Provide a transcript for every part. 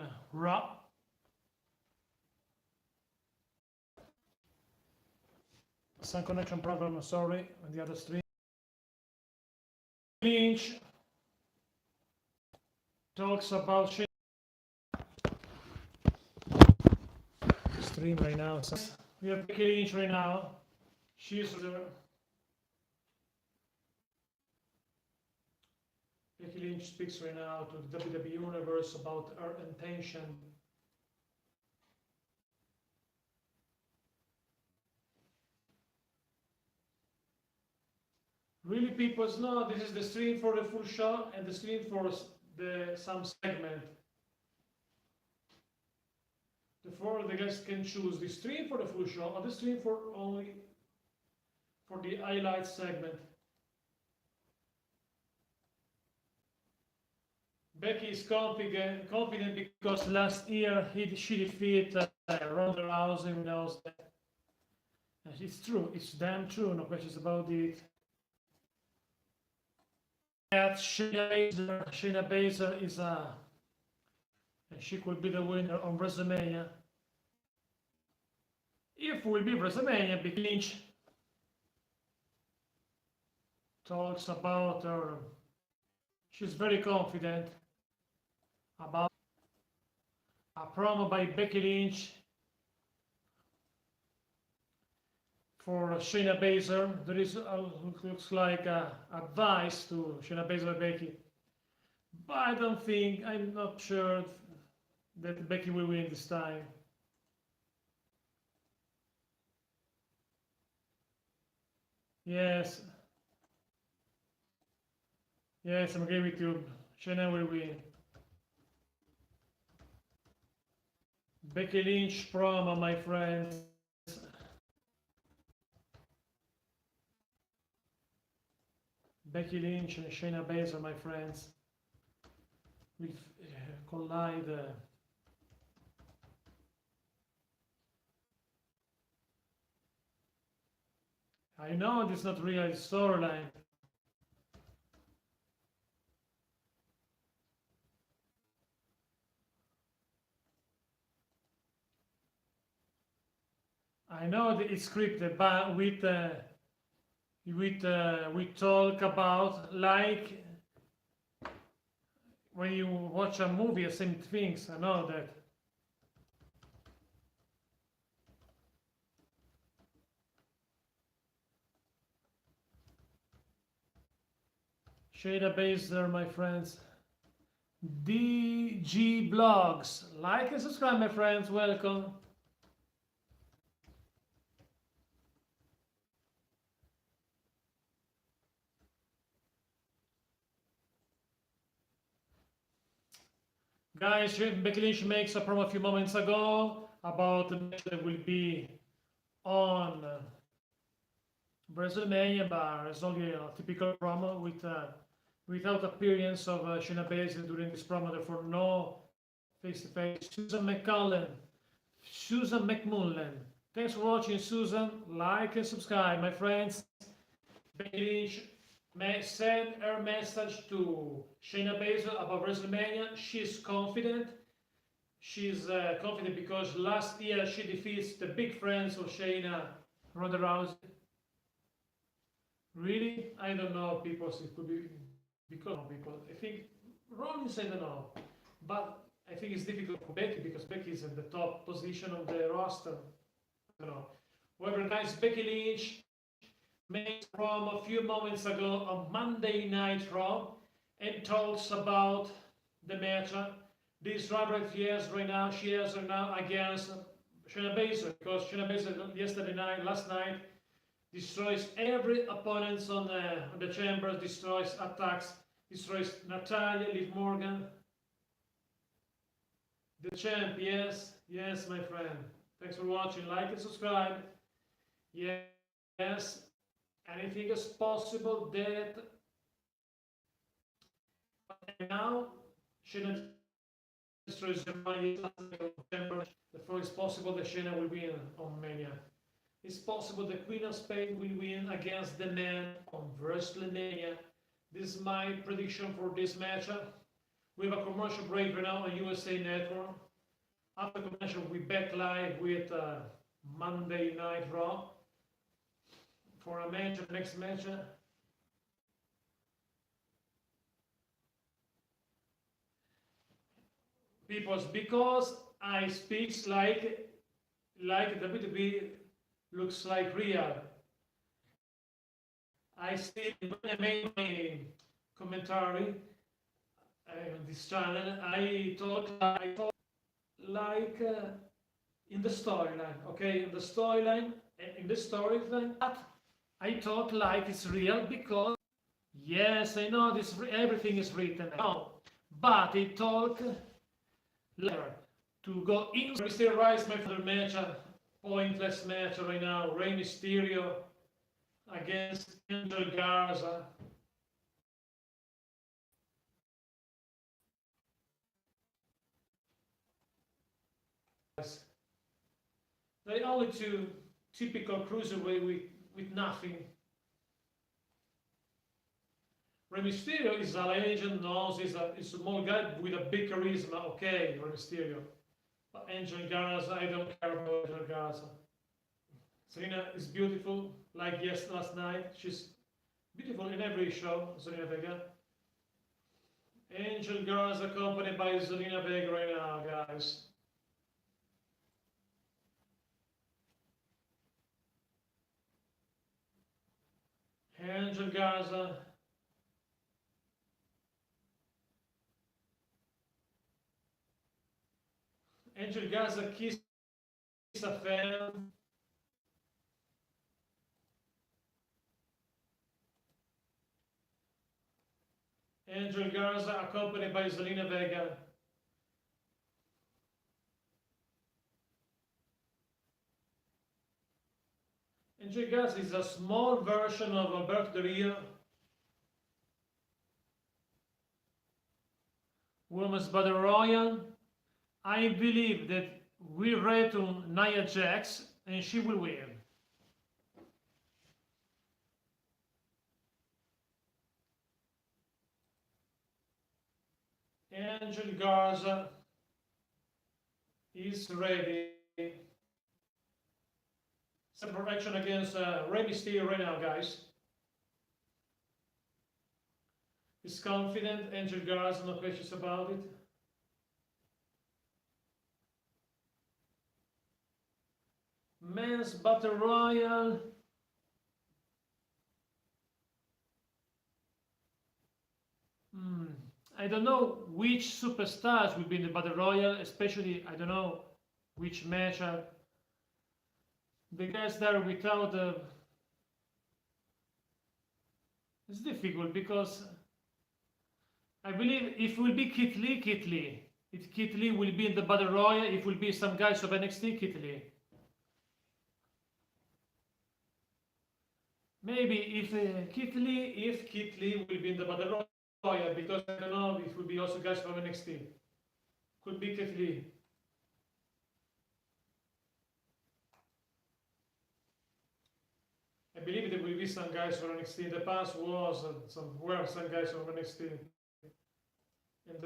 on Raw. Some connection problem, sorry, on the other stream. Lynch talks about stream right now. So we have Becky Lynch right now. She's Becky Lynch speaks right now to the WWE Universe about her intention. Really, people know this is the stream for the full show and the stream for some segment. Therefore, the guests can choose the stream for the full show or the stream for only for the highlight segment. Becky is confident because last year she defeated Ronda Rousey. We know that. And it's true. It's damn true. No questions about it. That Shayna Baszler is she could be the winner on WrestleMania. If will be WrestleMania, Becky Lynch talks about her. She's very confident about a promo by Becky Lynch for Shayna Baszler. There is looks like advice to Shayna Baszler Becky, but I'm not sure that Becky will win this time. Yes, I'm agree with you. Shayna will win. Becky Lynch promo, my friends. Becky Lynch and Shayna Baszler, my friends, will collide. I know this is not really a storyline. I know that it's scripted, but we talk about like when you watch a movie, same things. I know that. Shayna Baszler, my friends. DG Blogs. Like and subscribe, my friends. Welcome. Guys, Becky Lynch makes a promo a few moments ago about the match that will be on WrestleMania, but it's only a typical promo without appearance of Shayna Baszler during this promo. Therefore, no face-to-face. Susan McMullen. Thanks for watching, Susan. Like and subscribe, my friends. Becky Lynch send her message to Shayna Baszler about WrestleMania. She's confident. She's confident because last year she defeats the big friends of Shayna, Ronda Rousey. Really? I don't know, people. It could be because of people. I think Rollins, I don't know. But I think it's difficult for Becky because Becky is in the top position of the roster. I don't know. However, guys, Becky Lynch made from a few moments ago on Monday Night Raw and talks about the match. This rivalry she has right now against Shayna Baszler because Shayna Baszler last night, destroys every opponent on the chambers, destroys attacks, destroys Natalia, Liv Morgan. The champ, yes, my friend. Thanks for watching. Like and subscribe. Yes. Anything is possible that now Shayna destroys the money. Therefore, it's possible that Shayna will win on Mania. It's possible the Queen of Spain will win against the man on WrestleMania. This is my prediction for this matchup. We have a commercial break right now on USA Network. After commercial, we back live with Monday Night Raw for a match, next match. Because I speak like WWE looks like real. I see when I made my commentary on this channel, I talk like in the storyline, okay? In the storyline, but I talk like it's real because, yes, I know this everything is written, no, but I talk later to go in. We still rise my father match, a pointless match right now. Rey Mysterio against Angel Garza. They only two typical cruiserweight with nothing. Rey Mysterio is a legend, knows he's a small guy with a big charisma. Okay, Rey Mysterio. But Angel Garza, I don't care about Angel Garza. Serena is beautiful, like last night. She's beautiful in every show, Zelina Vega. Angel Garza accompanied by Zelina Vega right now, guys. Angel Garza. Angel Garza kiss a fan. Angel Garza accompanied by Zelina Vega. Angel Garza is a small version of Alberto Del Rio. Women's Battle Royal. I believe that we return Nia Jax and she will win. Angel Garza is ready. Separate action against Rey Mysterio right now, guys. He's confident, Angel Garza, no questions about it. Men's Battle Royal. I don't know which superstars will be in the Battle Royal, especially I don't know which match the guys there without it's difficult because I believe if it will be Kit Lee, if Kit Lee will be in the Battle Royal, if will be some guys of NXT, Kit Lee. Maybe if Kit Lee will be in the Battle Royal, because I don't know if it will be also guys from NXT. Could be Kit Lee. I believe there will be some guys from NXT. In the past were some guys from NXT. And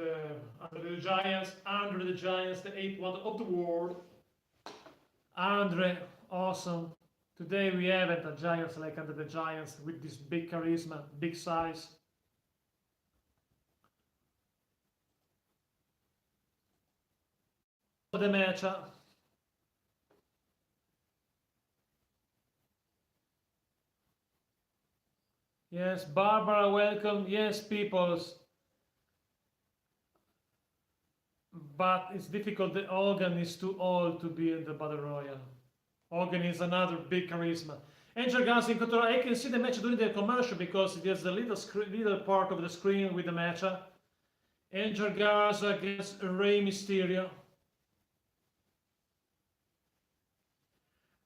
under the Giants, the 8th wonder of the world. Andre, awesome. Today we haven't a Giants like under the Giants with this big charisma, big size. For the match. Yes, Barbara, welcome. Yes, peoples. But it's difficult. The Hogan is too old to be in the Battle Royal. Hogan is another big charisma. Angel Garza in control. I can see the match during the commercial because there's a little part of the screen with the match. Angel Garza against Rey Mysterio.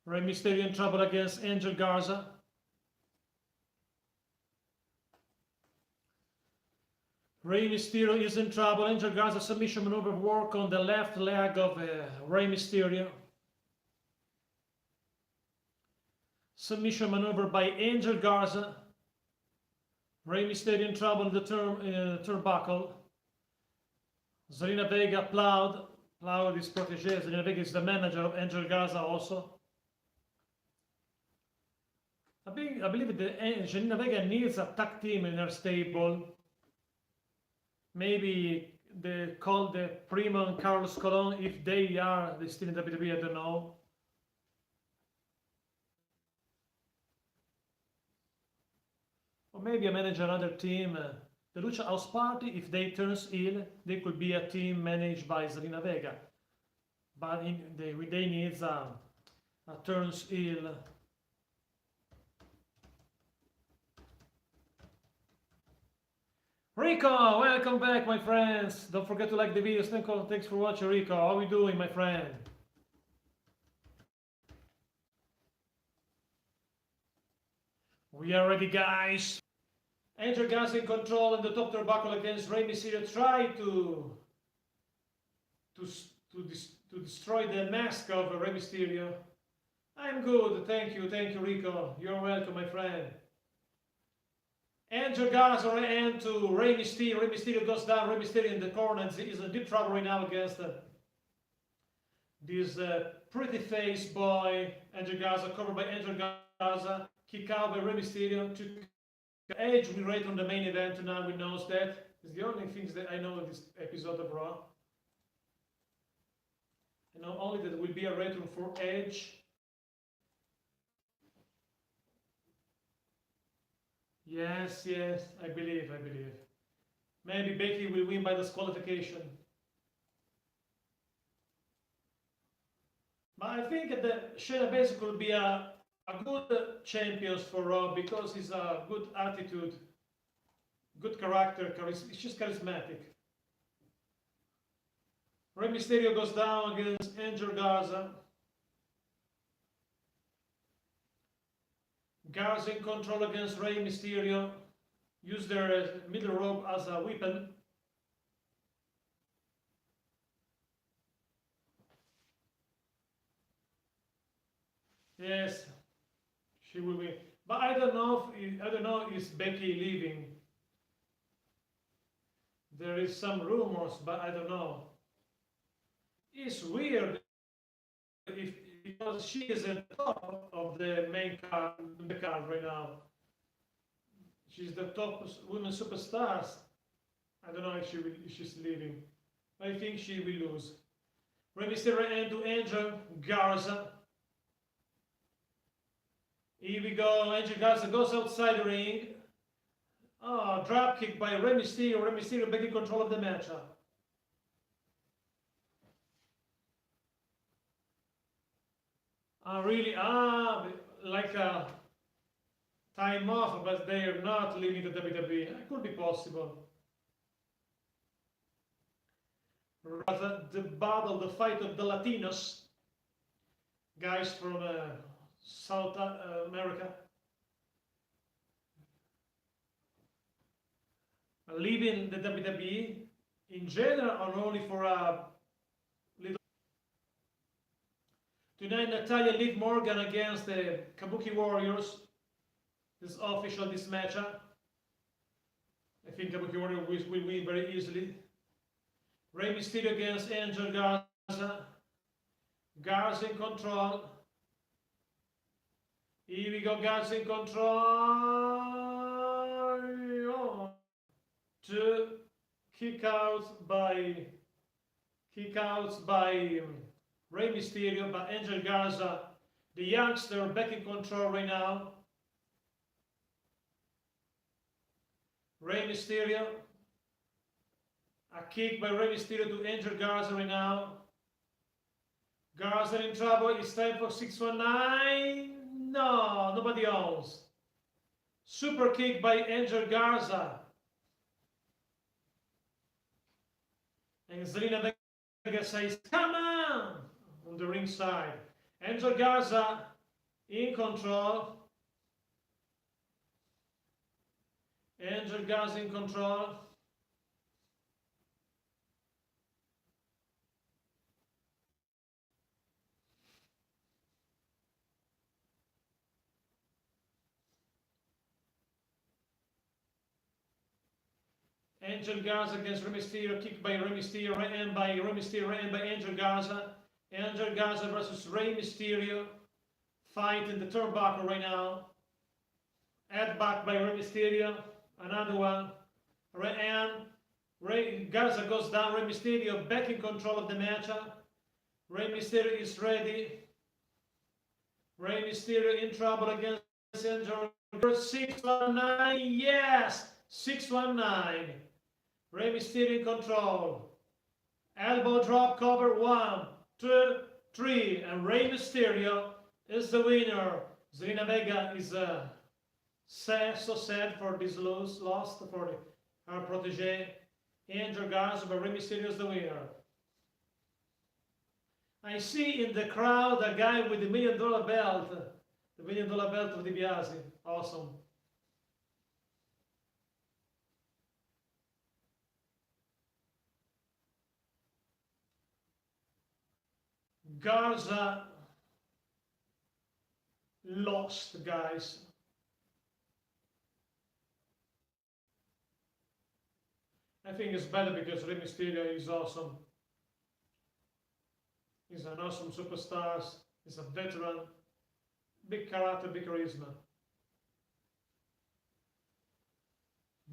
Rey Mysterio in trouble against Angel Garza. Rey Mysterio is in trouble. Angel Garza submission maneuver work on the left leg of Rey Mysterio. Submission maneuver by Angel Garza. Rey Mysterio in trouble in the turnbuckle. Zelina Vega plowed his protege. Zelina Vega is the manager of Angel Garza also. I believe that Zelina Vega needs a tag team in her stable. Maybe they call the Primo and Carlos Colon if they still in WWE, I don't know. Or maybe I manage another team. The Lucha House Party, if they turns heel, they could be a team managed by Zelina Vega. But they need a turns heel. Rico, welcome back, my friends. Don't forget to like the videos. Thanks for watching, Rico. How are you doing, my friend? We are ready, guys. Enter Gas in control in the top turnbuckle against Rey Mysterio. Try to destroy the mask of Rey Mysterio. I'm good, thank you, Rico. You're welcome, my friend. Enter Gas into Rey Mysterio. Rey Mysterio goes down. Rey Mysterio in the corner is in deep trouble right now against this pretty face boy. Enter Gaza covered by Enter Gaza. Kick out by Rey Mysterio. Edge will rate on the main event tonight. We know that. It's the only things that I know in this episode of Raw. I know only that there will be a return for Edge. Yes, I believe. Maybe Becky will win by disqualification. But I think that Shayna Baszler could be a good champion for Raw because he's a good attitude, good character, she's charismatic. Rey Mysterio goes down against Angel Garza. Garza in control against Rey Mysterio. Use their middle rope as a weapon. Yes, she will win. But I don't know if Becky leaving. There is some rumors, but I don't know. It's weird because she is at the top of the main card, right now. She's the top women superstars. I don't know if she's leaving. I think she will lose. Rey Mysterio into Angel Garza. Here we go. Angel Garza goes outside the ring. Oh, drop kick by Rey Mysterio. Rey Mysterio back in control of the matchup. Really? Like a time off, but they are not leaving the WWE. It could be possible. Rather, the fight of the Latinos, guys from South America, leaving the WWE in general or only for a little. Tonight, Natalia Liv Morgan against the Kabuki Warriors. This is official, this matchup. I think Kabuki Warriors will win very easily. Rey Mysterio against Angel Garza. Garza in control. Here we go, Garza in control. Oh. Two kickouts by Rey Mysterio, but Angel Garza, the youngster, back in control right now. Rey Mysterio, a kick by Rey Mysterio to Angel Garza right now. Garza in trouble. It's time for 619. No, nobody owns. Super kick by Angel Garza. And Zelina Vega says, "Come on!" on the ringside. Angel Garza in control. Angel Garza in control. Angel Garza against Rey Mysterio, kick by Rey Mysterio, right hand by Rey Mysterio, right hand by Angel Garza. Angel Garza versus Rey Mysterio. Fight in the turnbuckle right now. Head back by Rey Mysterio. Another one. Right hand. Rey Garza goes down. Rey Mysterio back in control of the match. Rey Mysterio is ready. Rey Mysterio in trouble against Angel. 619. Yes! 619. Rey Mysterio in control. Elbow drop cover. 1, 2, 3. And Rey Mysterio is the winner. Zelina Vega is so sad for this loss for her protege. Angel Garza, but Rey Mysterio is the winner. I see in the crowd a guy with the $1 million belt. The $1 million belt of DiBiase. Awesome. Garza lost, guys. I think it's better because Rey Mysterio is awesome. He's an awesome superstar. He's a veteran. Big character, big charisma.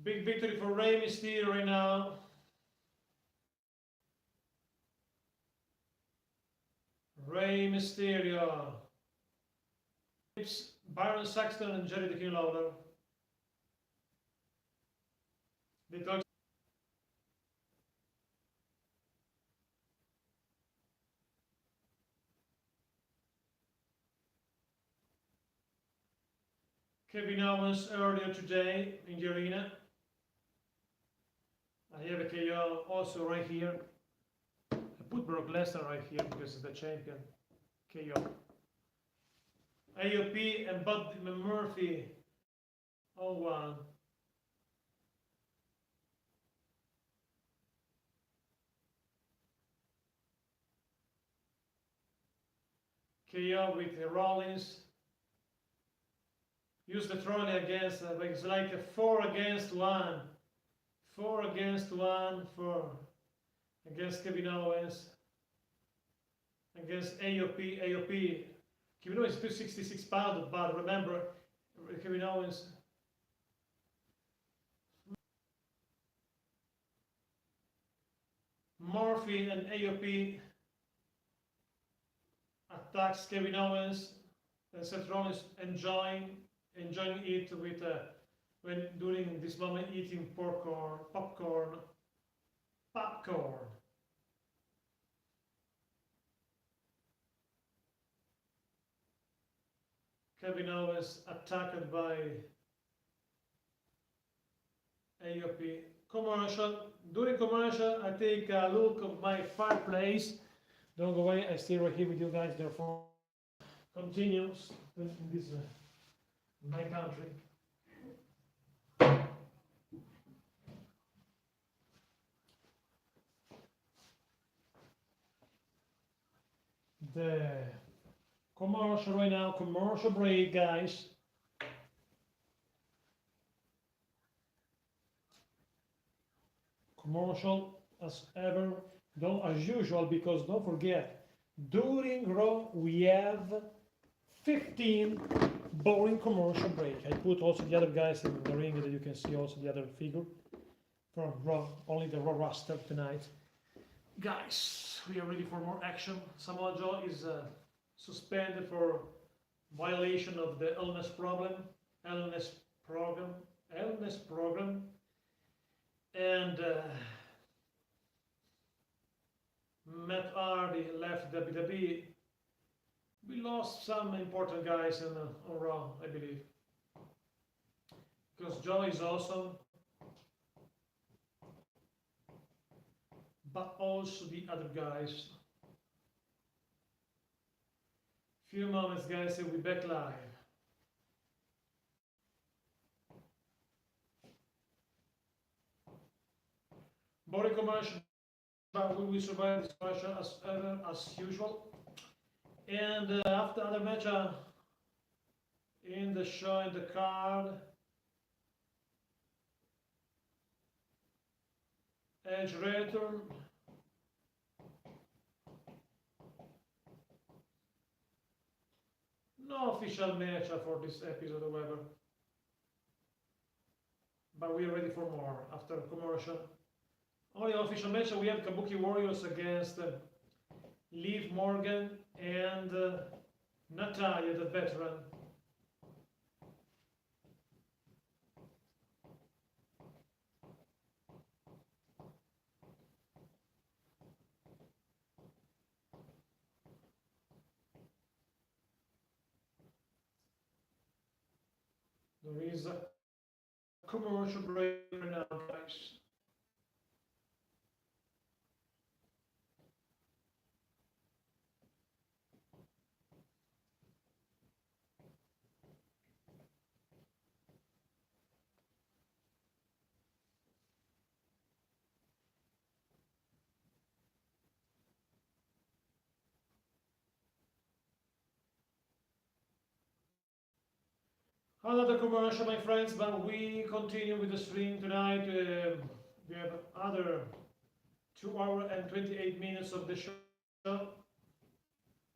Big victory for Rey Mysterio right now. Rey Mysterio. Byron Saxton and Jerry the King Lawler. They talk. Kevin Owens earlier today in the arena. I have a KO also right here. I put Brock Lesnar right here because he's the champion. KO. AOP and Bud Murphy. 0-1. KO with Rollins. Use the trolley against, it's like a 4 against 1. 4 against 1 for against Kevin Owens. Against AOP. AOP. Kevin Owens is 266 pounds, but remember, Kevin Owens. Murphy and AOP attacks Kevin Owens, and Seth Rollins enjoying it with when during this moment eating popcorn. Kevin Owens attacked by AOP. Commercial. During commercial, I take a look of my fireplace. Don't go away. I stay right here with you guys. Therefore, continues in this my country. The commercial right now. Commercial break, guys. Commercial as ever, as usual, because don't forget, during Raw we have 15 boring commercial break. I put also the other guys in the ring that you can see also the other figure from Raw, only the Raw roster tonight. Guys, we are ready for more action. Samoa Joe is suspended for violation of the illness program. And Matt Hardy left WWE. We lost some important guys on Raw, I believe. Because Joe is awesome, but also the other guys. Few moments, guys, and we'll be back live. Boring commercial, but we will survive this commercial as usual. And after other match in the show, in the card, Edge return. No official match for this episode, however. But we are ready for more after commercial. Only official match we have Kabuki Warriors against Liv Morgan and Natalia, the veteran. There is a commercial break now, guys. Another commercial, my friends, but we continue with the stream tonight. We have other 2 hours and 28 minutes of the show,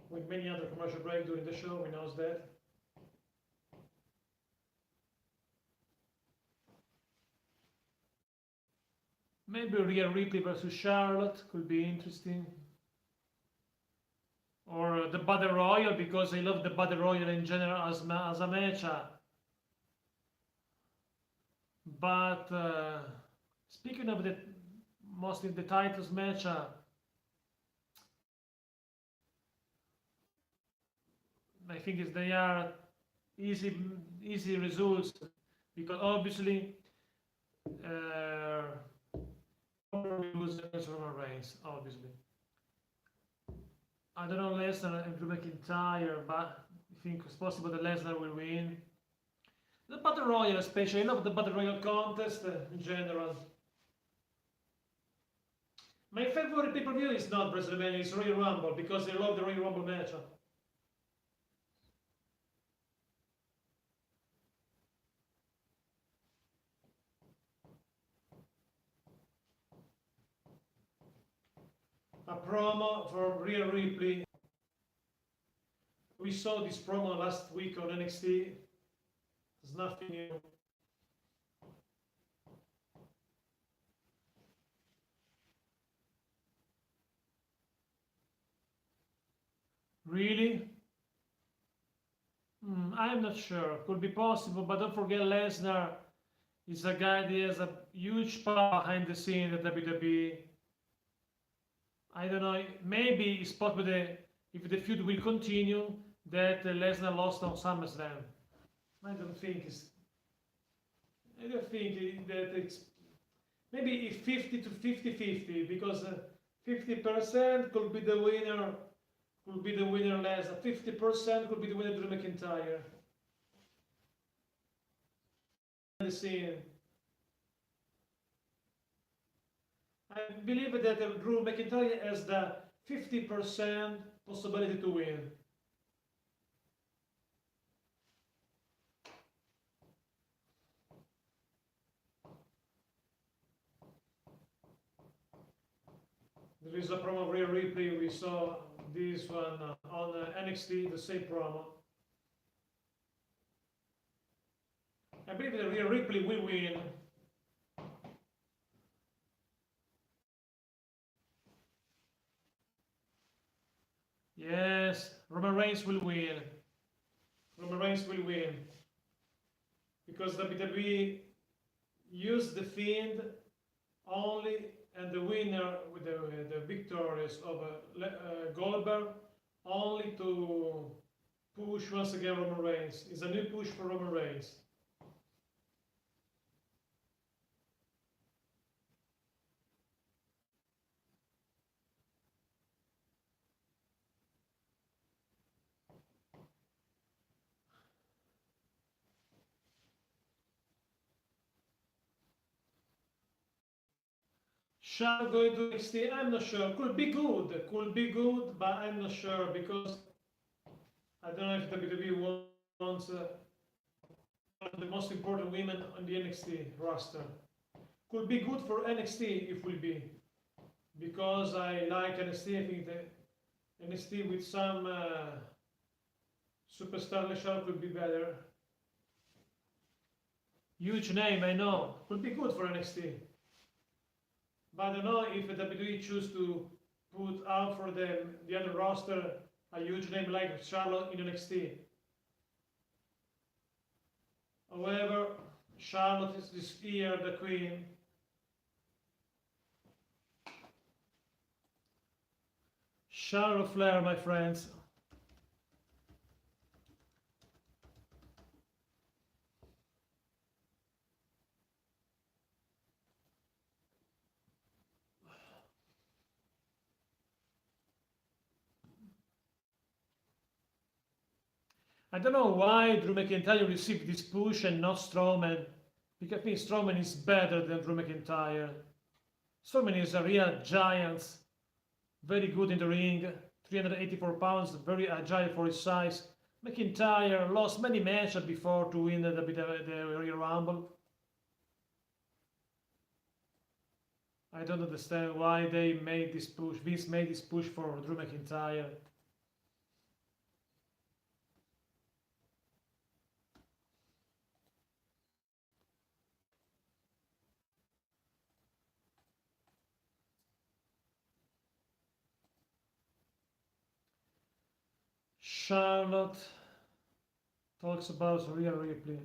with many other commercial breaks during the show, we know that. Maybe Rhea Ripley versus Charlotte could be interesting. Or the Battle Royal, because I love the Battle Royal in general as a match. But speaking of the mostly the titles match, I think they are easy results, because obviously lose against Roman Reigns, obviously. I don't know Lesnar and Drew McIntyre, but I think it's possible that Lesnar will win. The Battle Royal, especially, I love the Battle Royal contest in general. My favorite pay-per-view is not WrestleMania, it's Royal Rumble, because I love the Royal Rumble match. A promo for Rhea Ripley. We saw this promo last week on NXT. There's nothing new. Really? I'm not sure. Could be possible, but don't forget Lesnar is a guy that has a huge power behind the scene at WWE. I don't know, maybe it's possible that if the feud will continue, that Lesnar lost on SummerSlam. I don't think that it's maybe 50 to 50-50, because 50% could be the winner, Lesnar. 50% could be the winner Drew McIntyre. The scene. I believe that Drew McIntyre has the 50% possibility to win. There is a promo of Rhea Ripley. We saw this one on NXT, the same promo. I believe that Rhea Ripley will win. Yes, Roman Reigns will win. Roman Reigns will win. Because WWE used the Fiend only, and the winner with the victorious of Goldberg, only to push once again Roman Reigns. It's a new push for Roman Reigns. Shall go to NXT? I'm not sure. Could be good, but I'm not sure, because I don't know if WWE wants one of the most important women on the NXT roster. Could be good for NXT if will be, because I like NXT. I think that NXT with some superstar Leshal could be better. Huge name, I know. Could be good for NXT. But I don't know if the WWE choose to put out for them the other roster a huge name like Charlotte in NXT. However, Charlotte is this year the queen. Charlotte Flair, my friends. I don't know why Drew McIntyre received this push and not Strowman, because I think Strowman is better than Drew McIntyre. Strowman is a real giant, very good in the ring, 384 pounds, very agile for his size. McIntyre lost many matches before to win the Royal Rumble. I don't understand why they made this push. Vince made this push for Drew McIntyre. Charlotte talks about Rhea Ripley.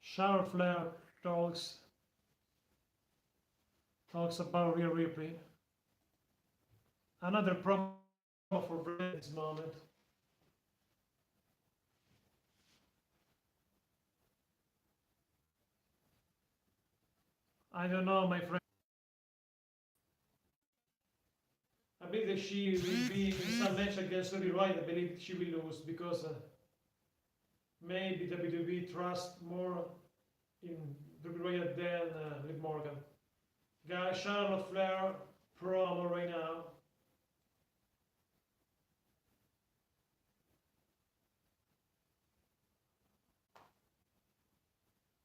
Charlotte Flair talks about Rhea Ripley. Another promo for this moment. I don't know, my friend. I believe that she will be in some match against Ruby Riott. I believe she will lose because maybe WWE trust more in Ruby Riott than Liv Morgan. Guys, Charlotte Flair promo right now.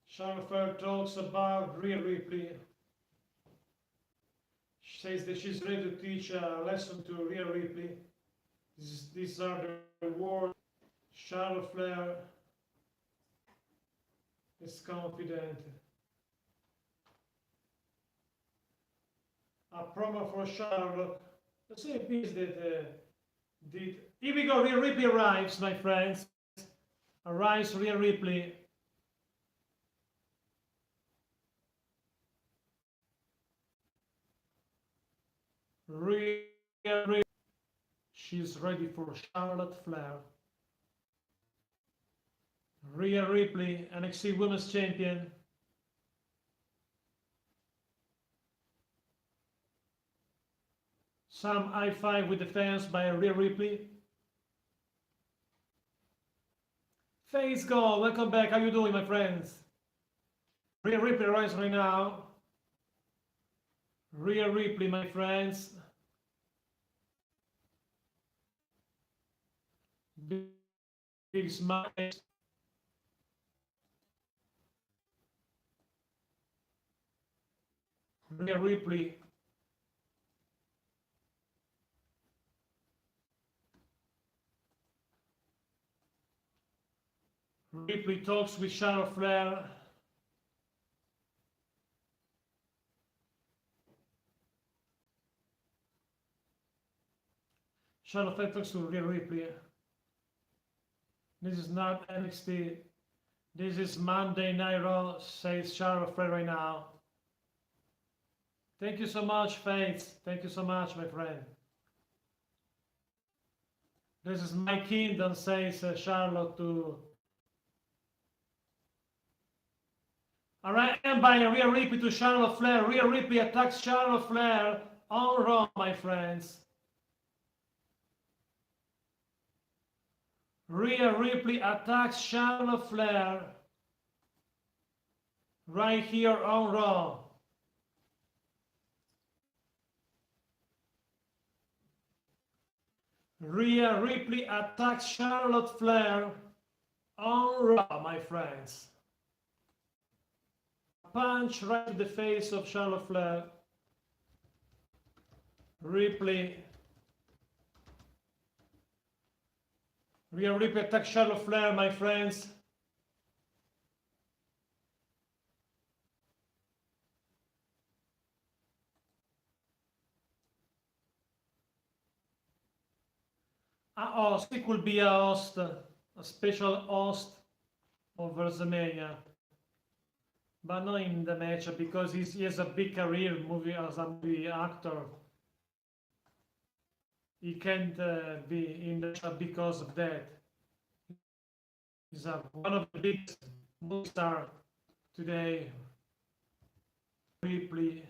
Charlotte Flair talks about Rhea Ripley. She says that she's ready to teach a lesson to Rhea Ripley. These are the words. Charlotte Flair is confident. A promo for Charlotte. The same piece that did. Here we go. Rhea Ripley arrives, my friends. Arrives Rhea Ripley. Rhea Ripley. She's ready for Charlotte Flair. Rhea Ripley, NXT Women's Champion. Some high five with the fans by Rhea Ripley. Face Go, welcome back. How you doing, my friends? Rhea Ripley arrives right now. Rhea Ripley, my friends. Big smile. Rhea Ripley. Ripley talks with Charlotte Flair. Charlotte Flair talks to Rhea Ripley. This is not NXT. This is Monday Night Raw, says Charlotte Flair right now. Thank you so much, Faith. Thank you so much, my friend. This is my kingdom, says Charlotte to. Alright, and by Rhea Ripley to Charlotte Flair. Rhea Ripley attacks Charlotte Flair on Raw, my friends. Rhea Ripley attacks Charlotte Flair right here on Raw. Rhea Ripley attacks Charlotte Flair on Raw, my friends. Punch right to the face of Charlotte Flair. Rhea Ripley attacks Charlotte Flair, my friends. A host, he could be a host, a special host of WrestleMania, but not in the match because he has a big career movie as a movie actor. He can't be in the match because of that. He's one of the biggest movie stars today. Ripley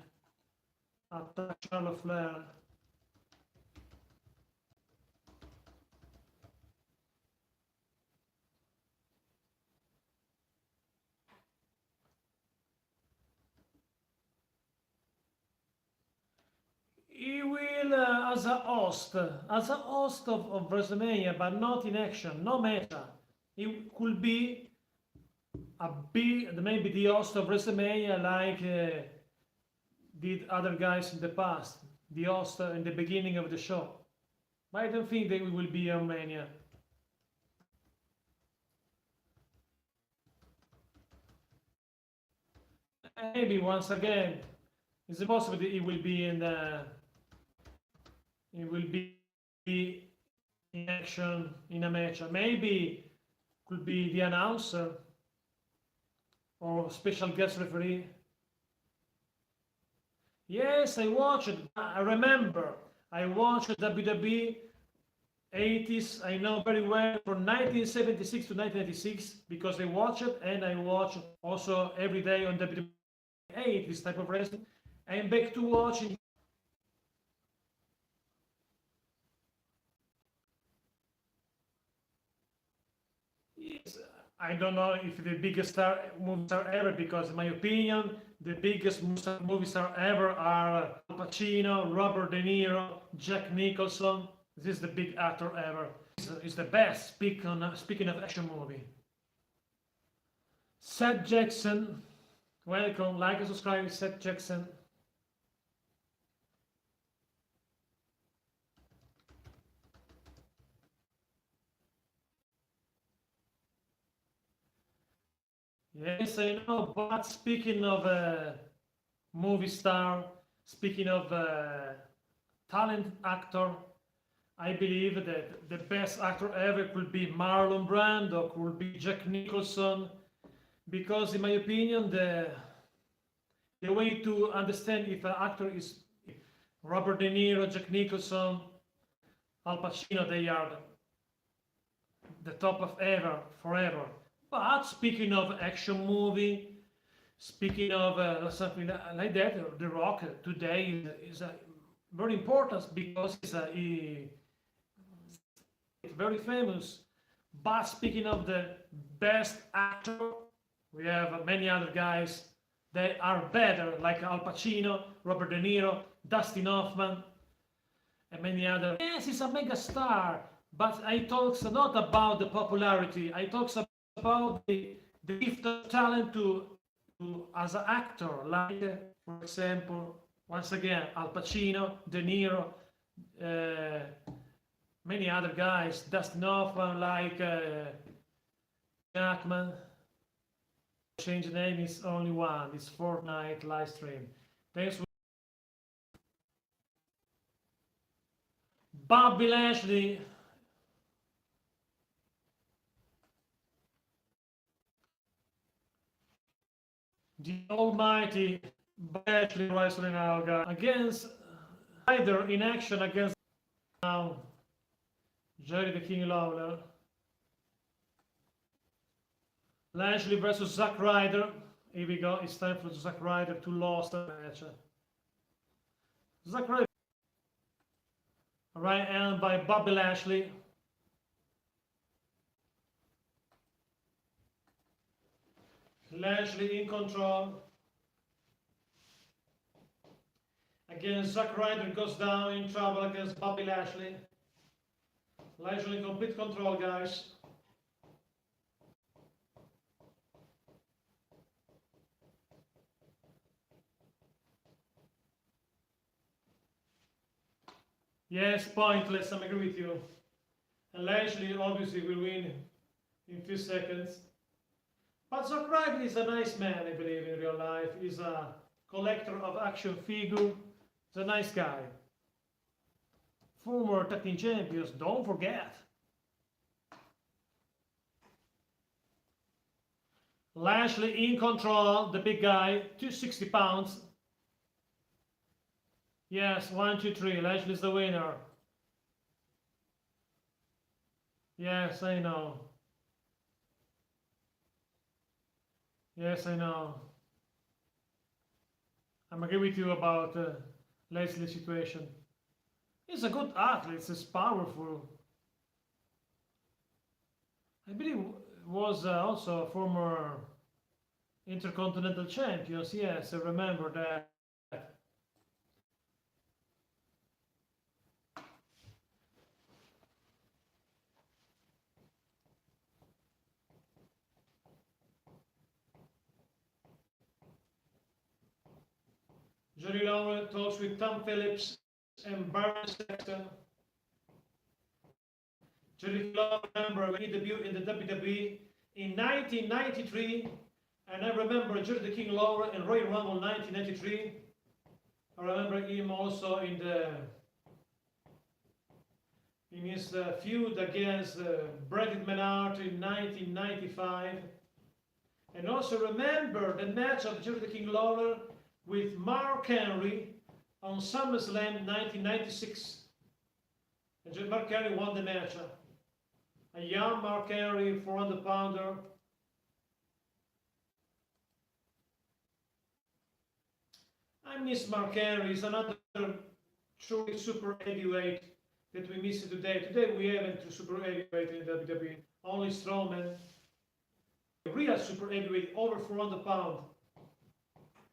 attack Charlotte Flair. He will as a host of WrestleMania, but not in action, no match. He could be maybe the host of WrestleMania like did other guys in the past, the host in the beginning of the show. But I don't think they will be on Mania. Maybe once again, it's possible that he will be in action in a match. Maybe could be the announcer or special guest referee. Yes, I watched it. I remember. I watched WWE 80s. I know very well from 1976 to 1996 because I watched it, and I watch also every day on WWE 8 this type of wrestling. I'm back to watching. Yes, I don't know if the biggest movie star ever, because in my opinion, the biggest movie star ever are Al Pacino, Robert De Niro, Jack Nicholson. This is the big actor ever. It's the best. Speaking of action movie. Seth Jackson, welcome. Like and subscribe, Seth Jackson. Yes, I know, but speaking of movie star, speaking of talent actor, I believe that the best actor ever could be Marlon Brando, could be Jack Nicholson, because in my opinion, the way to understand if an actor is Robert De Niro, Jack Nicholson, Al Pacino, they are the top of ever, forever. But speaking of action movie, speaking of something like that, The Rock today is very important because he's very famous. But speaking of the best actor, we have many other guys that are better, like Al Pacino, Robert De Niro, Dustin Hoffman, and many others. Yes, he's a mega star, but I talk not about the popularity. I talk about the gift of talent to as an actor, like for example, once again, Al Pacino, De Niro, many other guys, Dustin Hoffman, like Jackman. Change the name is only one. It's Fortnite live stream. Thanks. Bobby Lashley. The almighty Lashley wrestling guy against either in action against now Jerry the King Lawler. Lashley versus Zack Ryder. Here we go. It's time for Zack Ryder to lose the match. Zack Ryder. Right hand by Bobby Lashley. Lashley in control. Again, Zack Ryder goes down in trouble against Bobby Lashley. Lashley in complete control, guys. Yes, pointless, I agree with you. And Lashley obviously will win in a few seconds. But Zack Ryder is a nice man, I believe, in real life. He's a collector of action figures. He's a nice guy. Former tag team champions, don't forget. Lashley in control, the big guy, 260 pounds. Yes, 1, 2, 3. Lashley's the winner. Yes, I know. Yes, I know. I'm agree with you about Leslie's situation. He's a good athlete. He's powerful. I believe was also a former Intercontinental Champions. Yes, I remember that. Jerry Lawler talks with Tom Phillips and Baron Sexton. Jerry Lawler, remember when he debuted in the WWE in 1993, and I remember Jerry the King Lawler in Royal Rumble 1993. I remember him also in his feud against Bret Menard in 1995. And also remember the match of Jerry the King Lawler with Mark Henry on SummerSlam 1996. And Mark Henry won the match. A young Mark Henry, 400-pounder. I miss Mark Henry. He's another truly super heavyweight that we miss today. Today we haven't super heavyweight in WWE. Only Strowman. A real super heavyweight, over 400 pounds.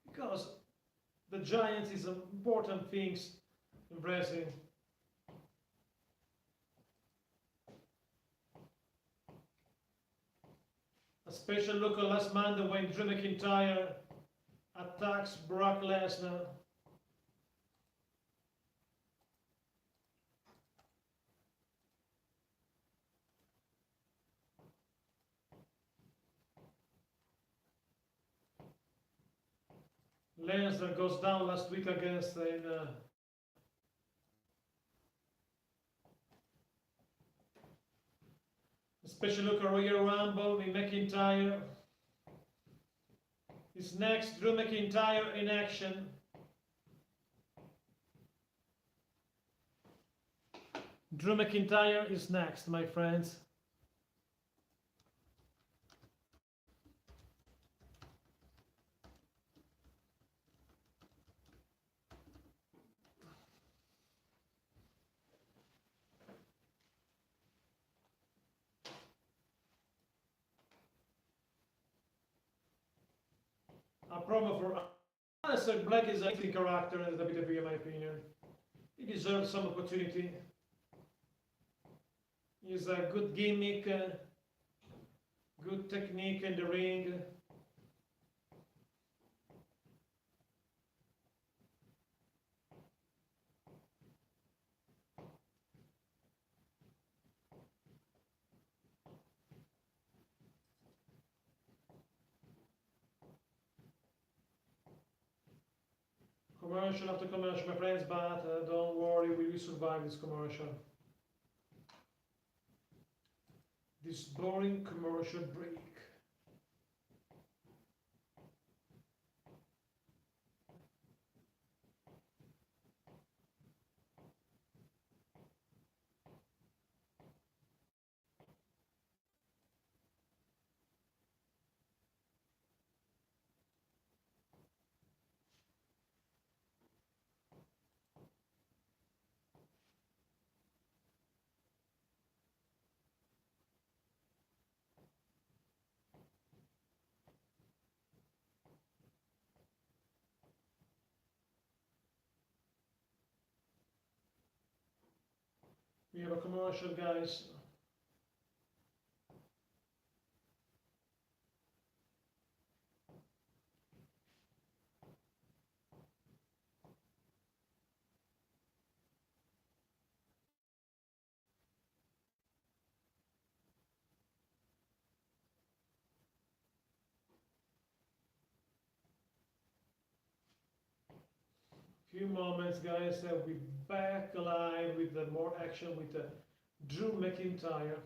Because the Giants is important things in wrestling. A special look on last Monday when Drew McIntyre attacks Brock Lesnar. Lesnar goes down last week against a special look at Royal Rumble with McIntyre. Is next, Drew McIntyre in action. Drew McIntyre is next, my friends. A promo for Aleister Black is a interesting character in the WWE, in my opinion. He deserves some opportunity. He's a good gimmick, good technique in the ring. Commercial after commercial, my friends, but don't worry, we will survive this commercial. This boring commercial break. We have a commercial, guys. Few moments, guys. We'll be back alive with more action with Drew McIntyre.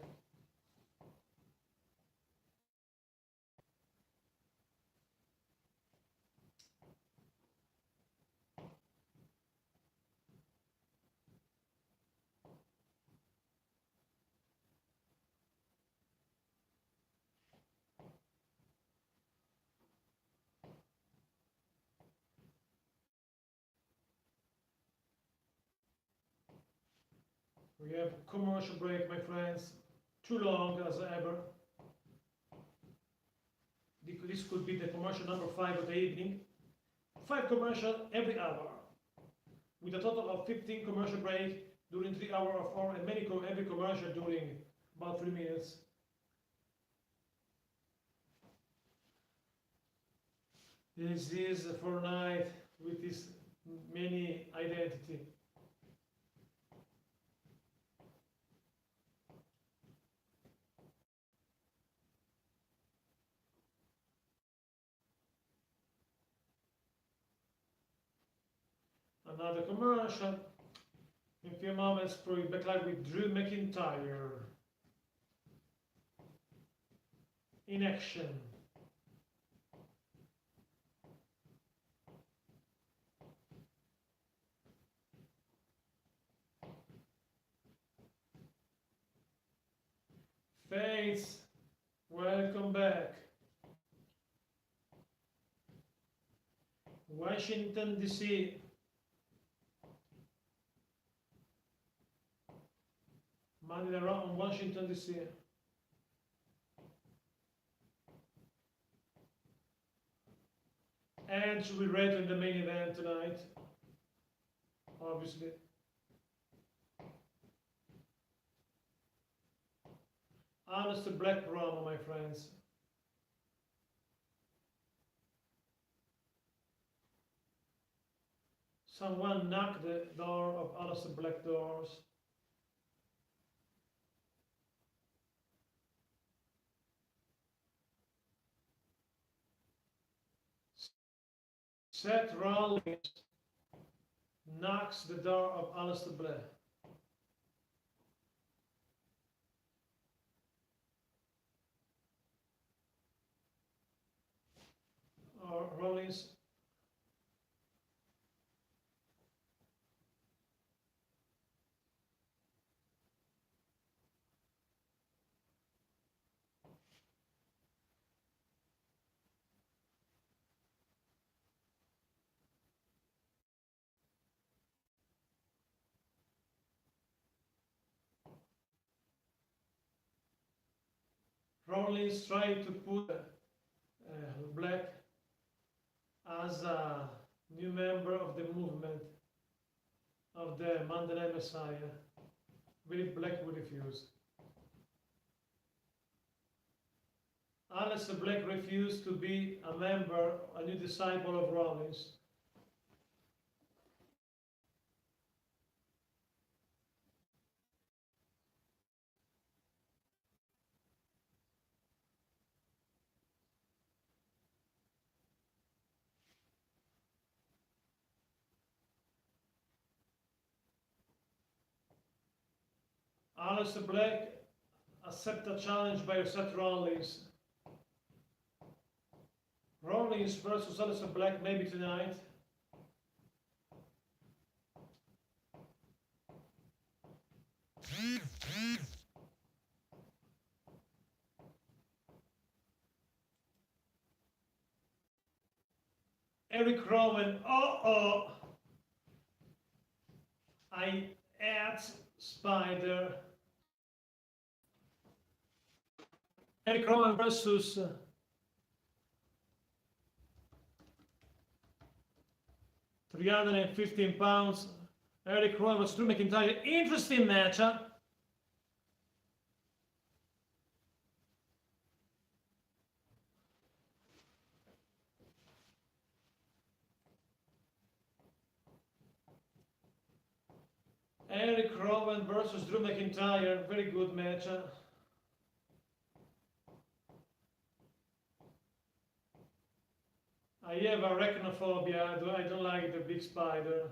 We have commercial break, my friends. Too long as ever. This could be the commercial number 5 of the evening. 5 commercial every hour, with a total of 15 commercial break during 3 hours of 4, and every commercial during about 3 minutes. This is Fortnite with this many identity. Another commercial. In a few moments, we'll be back live with Drew McIntyre in action. Fates, welcome back. Washington, D.C. Monday around in Washington, D.C. And should be ready in the main event tonight, obviously. Aleister Black promo, my friends. Someone knocked the door of Aleister Black doors. Seth Rollins knocks the door of Aleister Black. Rollins tried to put Black as a new member of the movement of the Monday Night Messiah. Willie Black would refuse. Aleister Black refused to be a member, a new disciple of Rollins. Aleister Black accepted a challenge by Seth Rollins. Rollins versus Aleister Black maybe tonight. Eric Rowan, I add Spider. Eric Rowan versus 315 pounds. Eric Rowan versus Drew McIntyre. Interesting matchup. Eric Rowan versus Drew McIntyre, very good match. I have arachnophobia, I don't like the big spider.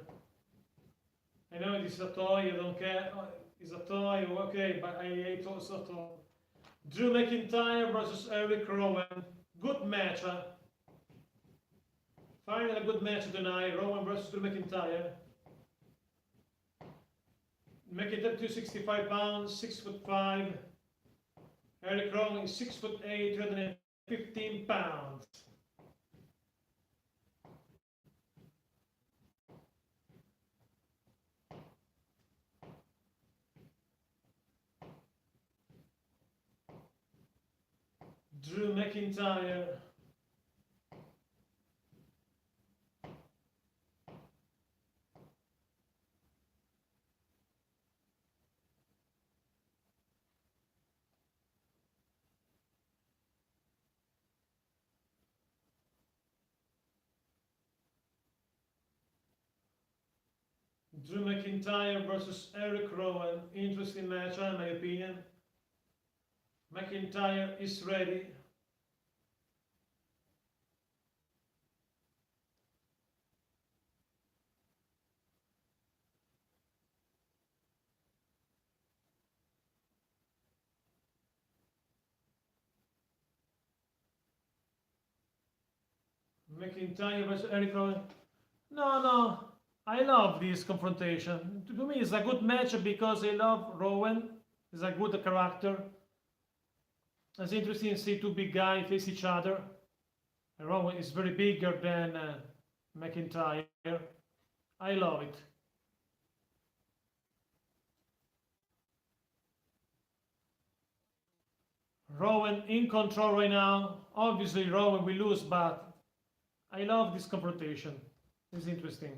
I know it is a toy, I don't care. It's a toy, okay, but I hate also toy. Drew McIntyre versus Eric Rowan. Good match. Finally a good match tonight. Rowan versus Drew McIntyre. McIntyre 265 pounds, 6'5". Eric Rowan is 6'8", 215 pounds. Drew McIntyre. Drew McIntyre versus Eric Rowan. Interesting match, in my opinion. McIntyre is ready. McIntyre versus Eric Rowan. No, I love this confrontation. To me, it's a good match because I love Rowan. He's a good character. It's interesting to see two big guys face each other. And Rowan is very bigger than McIntyre. I love it. Rowan in control right now. Obviously, Rowan will lose, but I love this confrontation. It's interesting.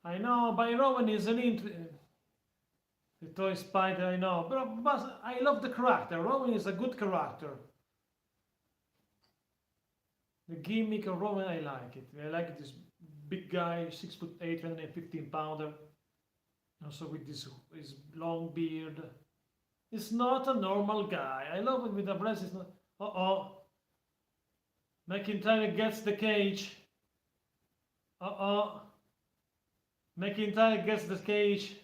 I know, but Rowan is the toy spider, I know, but I love the character. Rowan is a good character. The gimmick of Rowan, I like it. I like this big guy, 6'8", 215 pounder. Also with this his long beard. It's not a normal guy. I love it with the breast. It's not. Uh-oh. McIntyre gets the cage. Uh-oh. McIntyre gets the cage.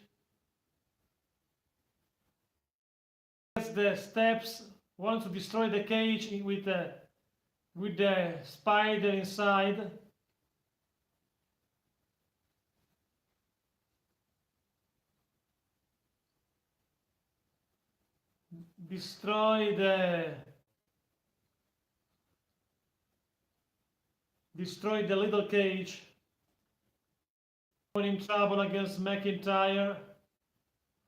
Gets the steps. Wants to destroy the cage with the spider inside. Destroy the little cage. Rowan in trouble against McIntyre.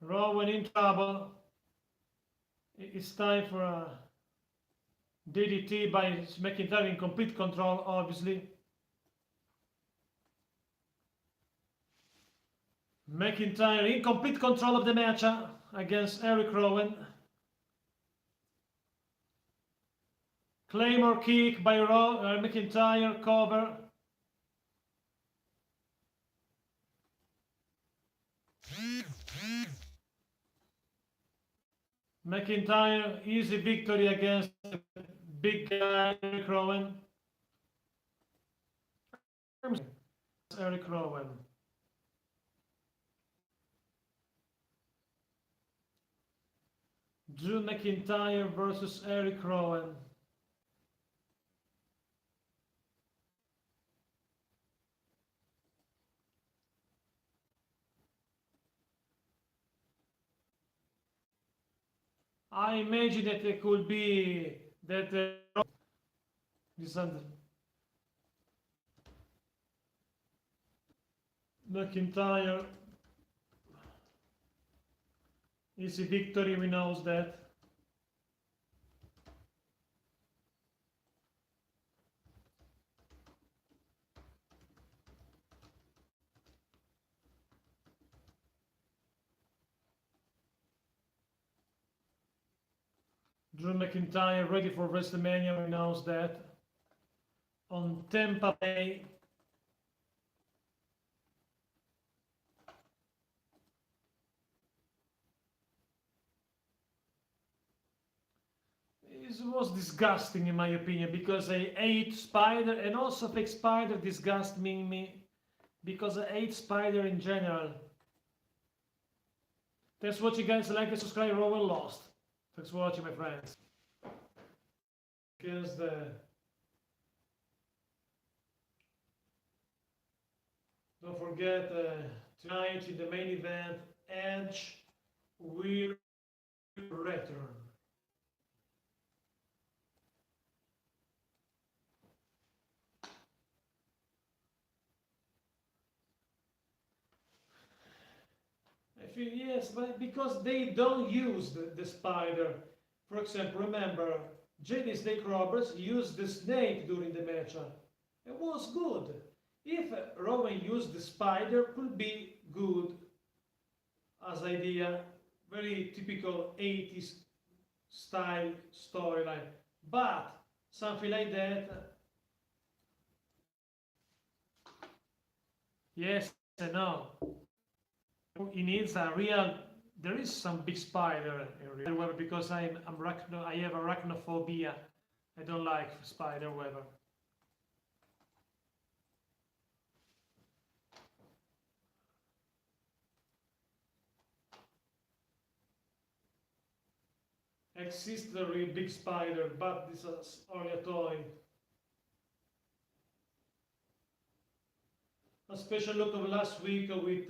Rowan in trouble. It's time for a DDT by McIntyre in complete control, obviously. McIntyre in complete control of the match against Eric Rowan. Claymore kick by McIntyre, cover. McIntyre, easy victory against the big guy, Eric Rowan. Eric Rowan. Drew McIntyre versus Eric Rowan. I imagine that it could be that McIntyre is a victory, we know that. Drew McIntyre ready for WrestleMania, we know that. on Tampa Bay. It was disgusting in my opinion because I hate Spider, and also fake Spider disgust me because I hate Spider in general. Thanks for watching guys, like and subscribe, Rover Lost. Thanks for watching my friends. Against the... Don't forget tonight in the main event, Edge will return. I feel yes, but because they don't use the spider. For example, remember, JD Snake Roberts used the snake during the match. It was good. If Rowan used the spider, could be good as idea. Very typical 80s style storyline. But something like that, yes and no. He needs a real. There is some big spider in real web because I have arachnophobia. I don't like spider web. Exists a real big spider, but this is only a toy. A special look of last week with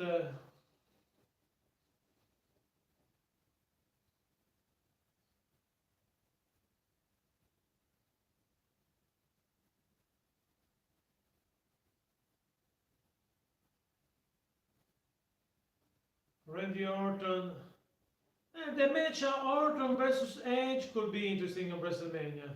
Randy Orton. And the match Orton versus Edge could be interesting on WrestleMania.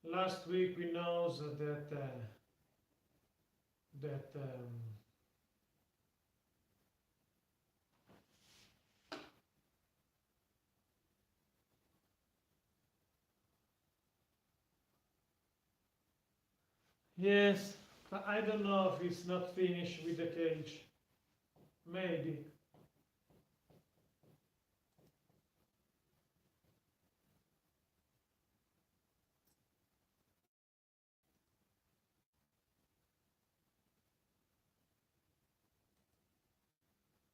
Last week we know that yes, but I don't know if it's not finished with the cage. Maybe.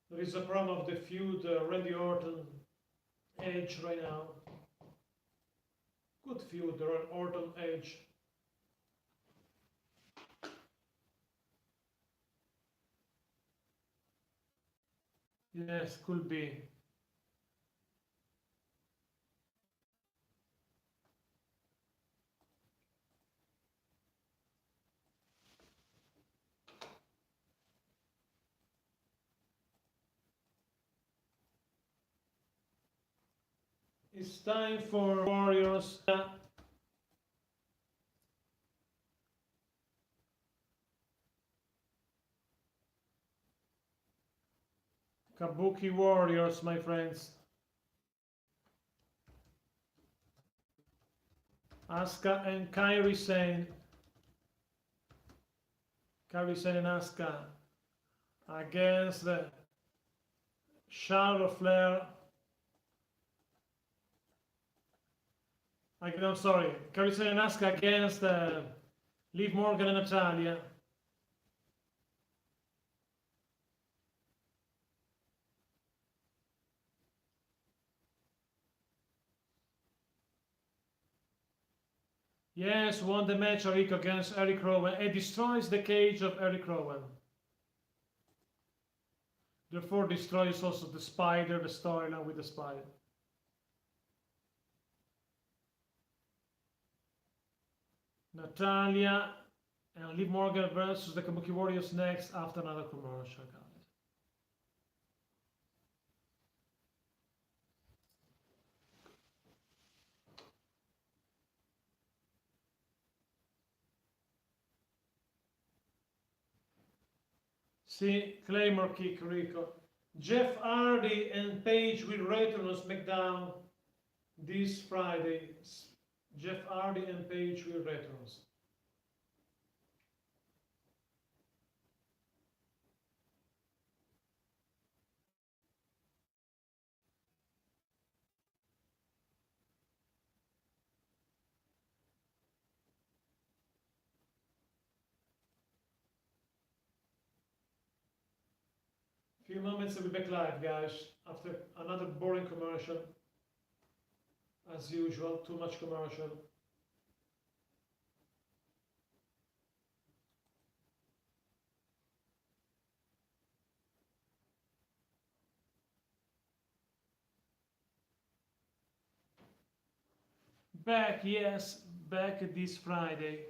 There is a promo of the feud Randy Orton Edge right now. Good feud, Orton Edge. Yes, could be. It's time for Warriors. Kabuki Warriors, my friends. Asuka and Kairi Sane. Kairi Sane and Asuka against the Charlotte Flair. I'm sorry, Kairi Sane and Asuka against Liv Morgan and Natalia. Yes, won the match Rick against Eric Rowan and destroys the cage of Eric Rowan. Therefore destroys also the spider, the storyline with the spider. Natalia and Liv Morgan versus the Kabuki Warriors next after another commercial, guys. See, Claymore kick, Rico. Jeff Hardy and Paige will return on SmackDown this Friday. Jeff Hardy and Paige will return. Few moments and we'll be back live, guys, after another boring commercial. As usual, too much commercial. Back, yes, back this Friday.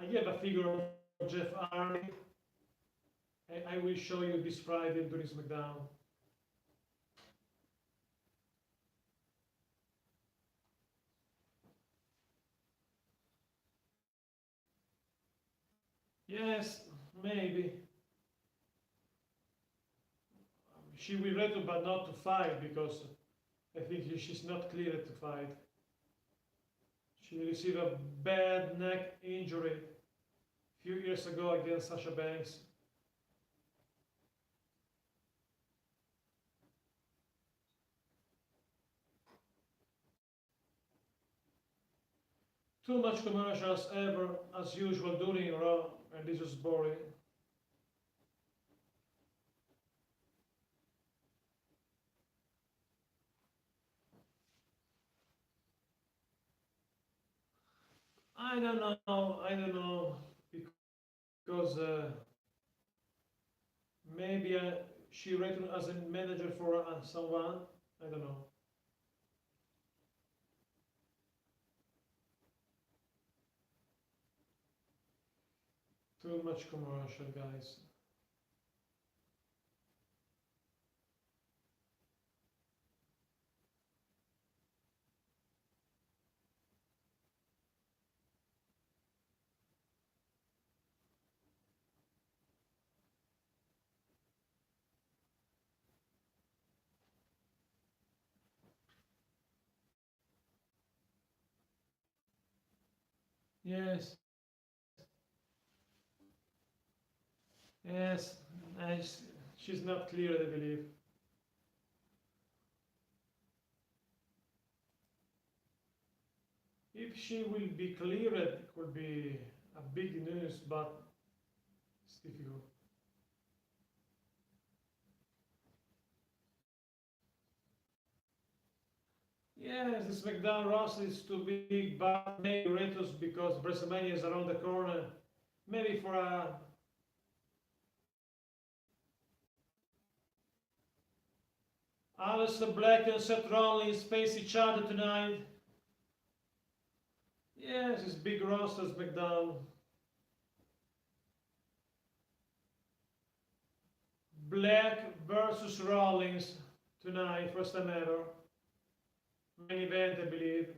I have a figure of Jeff Hardy. I will show you this Friday during SmackDown. Yes, maybe. She will return, but not to fight, because I think she's not cleared to fight. She received a bad neck injury a few years ago against Sasha Banks. Too much commercials ever, as usual, during Raw, and this was boring. I don't know, because maybe she returned as a manager for someone, I don't know. Too much commercial, guys. Yes, yes, she's not cleared, I believe. If she will be cleared, it could be a big news, but it's difficult. Yes, the SmackDown roster is too big, but maybe Ratos, because WrestleMania is around the corner. Maybe for a Aleister Black and Seth Rollins face each other tonight. Yes, it's big roster SmackDown. Black versus Rollins tonight, first time ever. Main event, I believe.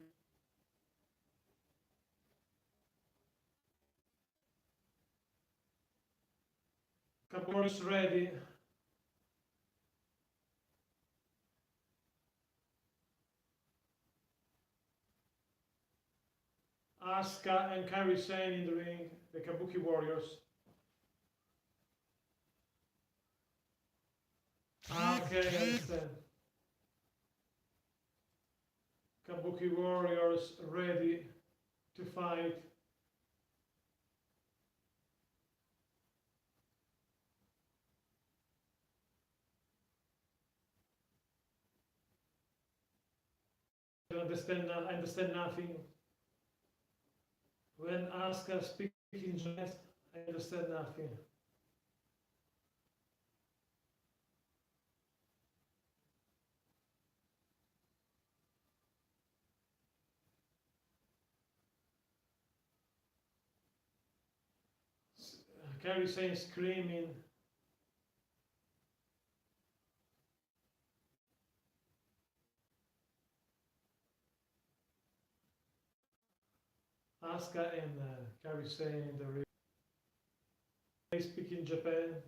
Caboose ready. Asuka and Kairi Sane in the ring, the Kabuki Warriors. Okay, I understand. Kabuki Warriors ready to fight. I understand nothing. When Asuka speaks in Japanese, I understand nothing. Kairi Sane screaming. Asuka and Kairi Sane in the ring. They speak in Japan.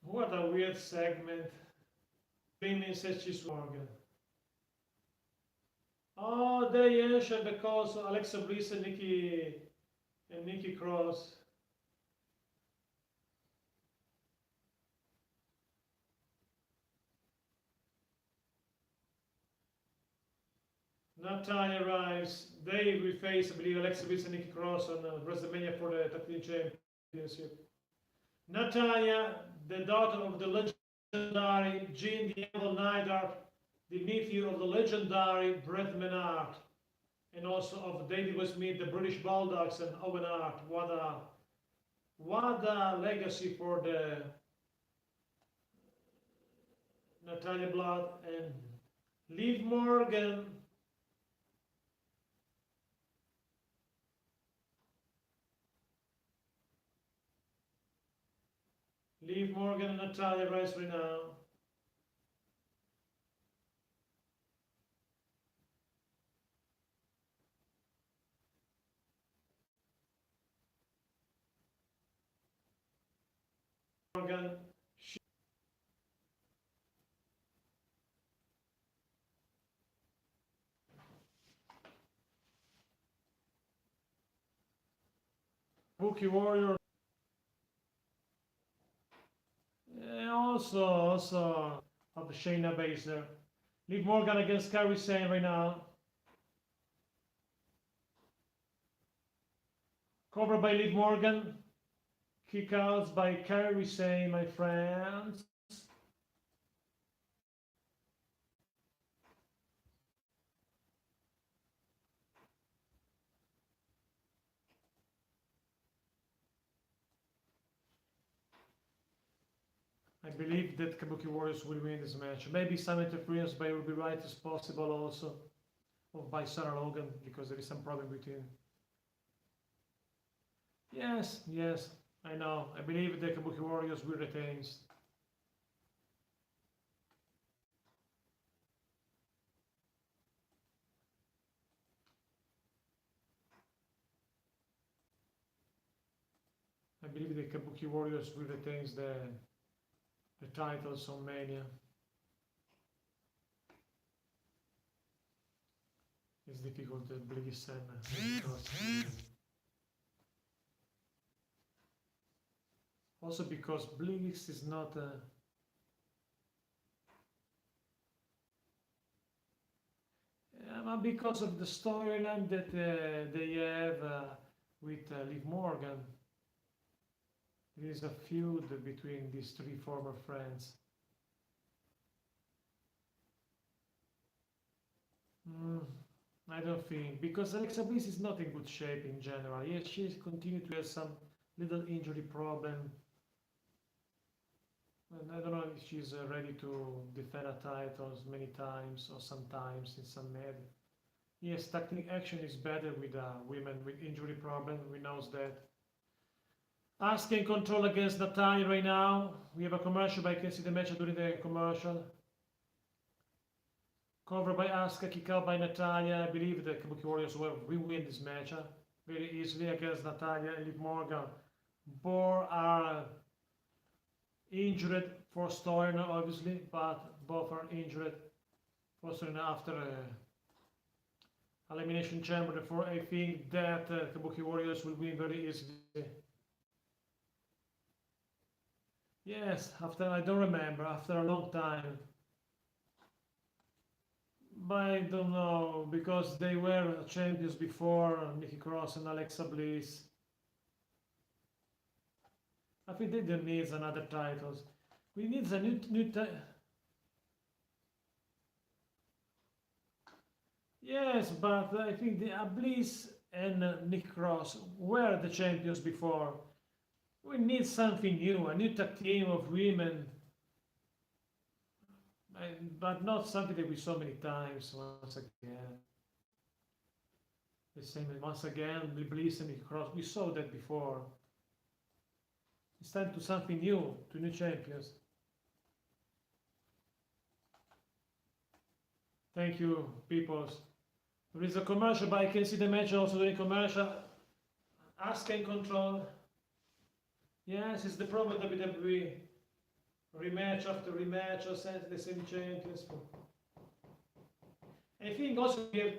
What a weird segment. 3 minutes says she's Morgan. Oh, they answered the calls Alexa Bliss and Nikki Cross. Natalia arrives. They will face, I believe, Alexa Bliss and Nikki Cross on WrestleMania for the Tag Team Championship. Natalia, the daughter of the legendary Jean the Evil Neidhart, the nephew of the legendary Bret Menard, and also of David Westmead, the British Bulldogs, and Owen Hart. What a legacy for the Natalia Blood. And Liv Morgan. Liv Morgan and Natalia rise right now. Morgan. Bookie Warrior. Also of Shayna Baszler. Liv Morgan against Kairi Sane right now. Covered by Liv Morgan. Kickouts by Kairi Sane, my friends. I believe that Kabuki Warriors will win this match. Maybe some interference by Ruby Wright is possible also, or by Sarah Logan, because there is some problem between. Yes, I know. I believe the Kabuki Warriors will retain. I believe the Kabuki Warriors will retain the titles on Mania. It's difficult to Bliss and also because Bliss is not because of the storyline that they have with Liv Morgan. There is a feud between these three former friends. I don't think, because Alexa Bliss is not in good shape in general. Yes, she continued to have some little injury problem. And I don't know if she's ready to defend her titles many times or sometimes in some med. Yes, tactic action is better with women with injury problem. We know that. Asuka in control against Natalia right now. We have a commercial, but I can see the match during the commercial. Covered by Asuka, kick out by Natalia. I believe the Kabuki Warriors will win this match very easily against Natalia and Liv Morgan. Both are injured for storyline, obviously, but both are injured for storyline after Elimination Chamber. Therefore, I think that Kabuki Warriors will win very easily. Yes, after, I don't remember, after a long time. I don't know, because they were champions before, Nikki Cross and Alexa Bliss. I think they don't need another titles. We need a new title. Yes, but I think the Bliss and Nick Cross were the champions before. We need something new, a new tag team of women, but not something that we saw many times once again. The same once again, Bliss and Nick Cross. We saw that before. It's time to something new, to new champions. Thank you, peoples. There is a commercial, but I can see the match also doing commercial. Asuka in control. Yes, it's the problem with WWE. Rematch after rematch, or send the same champions. I think also we have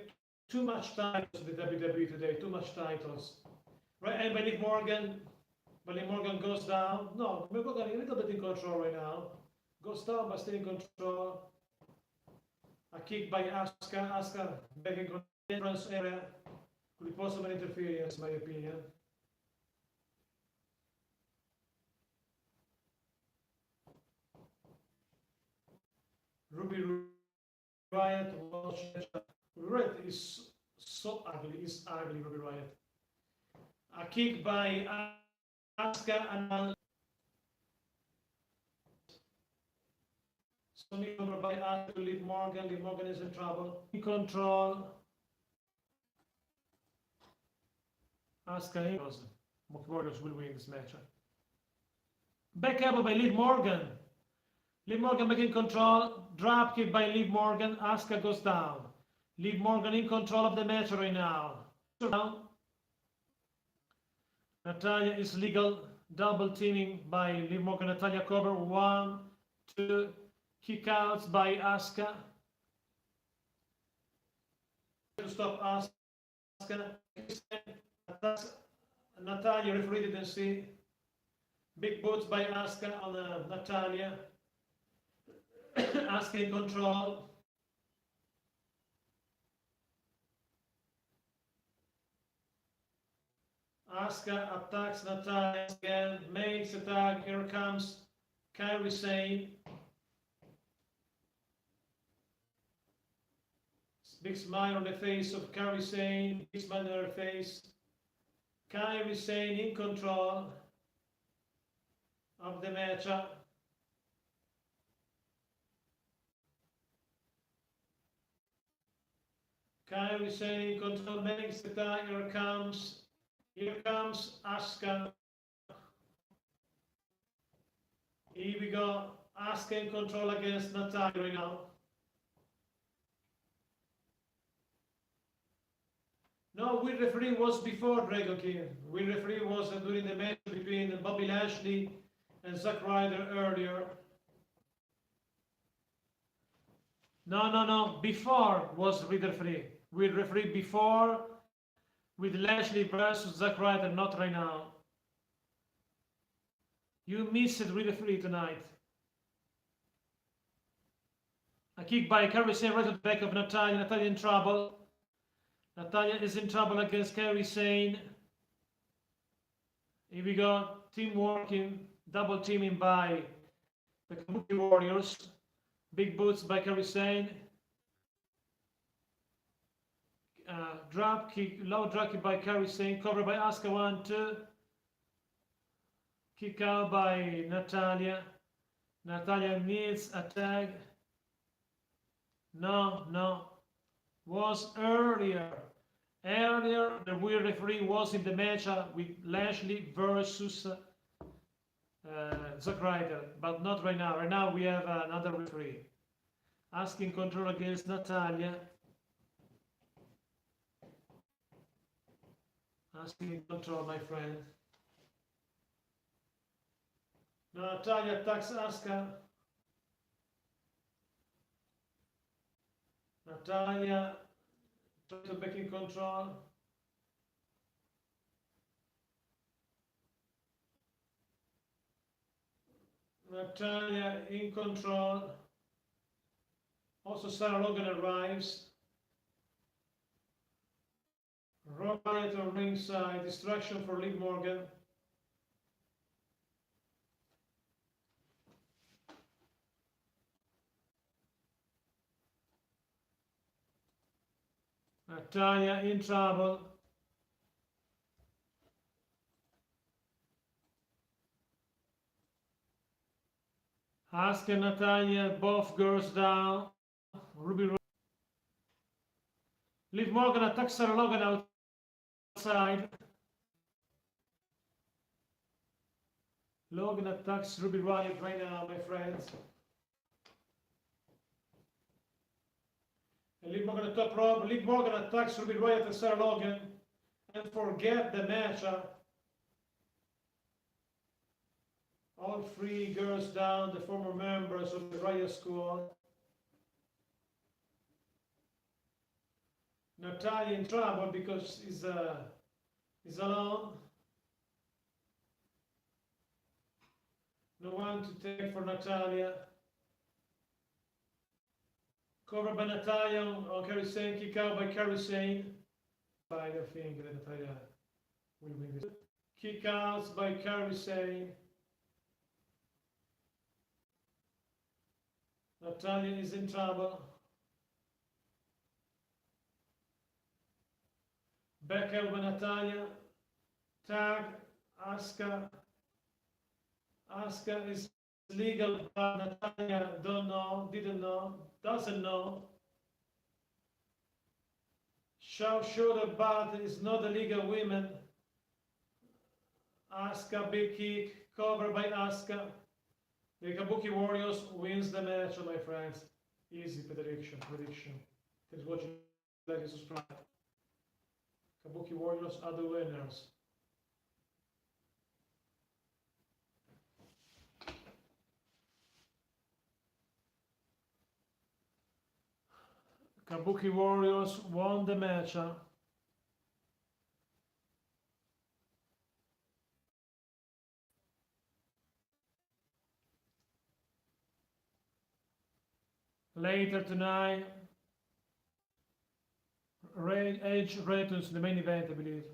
too much titles in the WWE today, too much titles. Right, and when Morgan goes down, no, Morgan a little bit in control right now. Goes down, but still in control. A kick by Asuka. Asuka back in entrance area. Could be possible interference, in my opinion. Ruby Riott, Ruby Riott is so ugly. It's ugly, Ruby Riott. A kick by Asuka and Sony over by Asuka, Liv Morgan. Liv Morgan is in trouble. In control. Asuka in. Warriors will win this match. Back up by Liv Morgan. Liv Morgan back in control. Drop kick by Liv Morgan. Asuka goes down. Liv Morgan in control of the match right now. Natalia is legal. Double teaming by Liv Morgan. Natalia cover. 1, 2. Kick outs by Asuka. To stop Asuka. Natalia, referee didn't see. Big boots by Asuka on Natalia. Asuka in control. Asuka attacks Natalia again. Makes attack. Here comes Kairi Sane. Big smile on the face of Kairi Sane. Big smile on her face. Kairi Sane in control of the matchup. Kairi Sane in control, makes the attack. Here comes Asuka. Here we go. Asuka in control against Natalia right now. No, Will referee was before Dragon King. Will referee was during the match between Bobby Lashley and Zack Ryder earlier. No. Before was Will referee. Will referee before with Lashley versus Zack Ryder, not right now. You missed Will referee tonight. A kick by Kairi Sane right at the back of Natalia. Natalia in trouble. Natalia is in trouble against Kairi Sane. Here we go. Team working. Double teaming by the Kabuki Warriors. Big boots by Kairi Sane. Drop kick, low drop kick by Kairi Sane. Covered by Asuka. 1, 2. Kick out by Natalia. Natalia needs a tag. No. Was earlier. Earlier, the Will referee was in the match with Lashley versus Zack Ryder, but not right now. Right now we have another referee. Asking control against Natalia. Asking control, my friend. Natalia attacks Asuka. Natalia tries to back in control. Natalia in control. Also, Sarah Logan arrives. Riot on ringside. Distraction for Liv Morgan. Natalia in trouble. Asuka and Natalia, both girls down. Ruby Rose. Liv Morgan attacks Sarah Logan outside. Logan attacks Ruby Riot right now, my friends. And Liv Morgan at top rope. Liv Morgan attacks Ruby Riot and Sarah Logan. And forget the match. All three girls down, the former members of the Riot Squad. Natalia in trouble because he's alone. No one to take for Natalia. Covered by Natalia on Kairi Sane, kick out by Kairi Sane. I think that Natalia will win this. Kick outs by Kairi Sane. Natalia is in trouble. Back out by Natalia. Tag. Asuka. Asuka is legal, but Natalia don't know, didn't know, doesn't know. Shoulder but is not a legal woman. Asuka big kick, covered by Asuka. The Kabuki Warriors wins the match, my friends. Easy prediction. Thanks for watching. Like and subscribe. Kabuki Warriors are the winners. Kabuki Warriors won the match. Later tonight, Edge returns to the main event, I believe.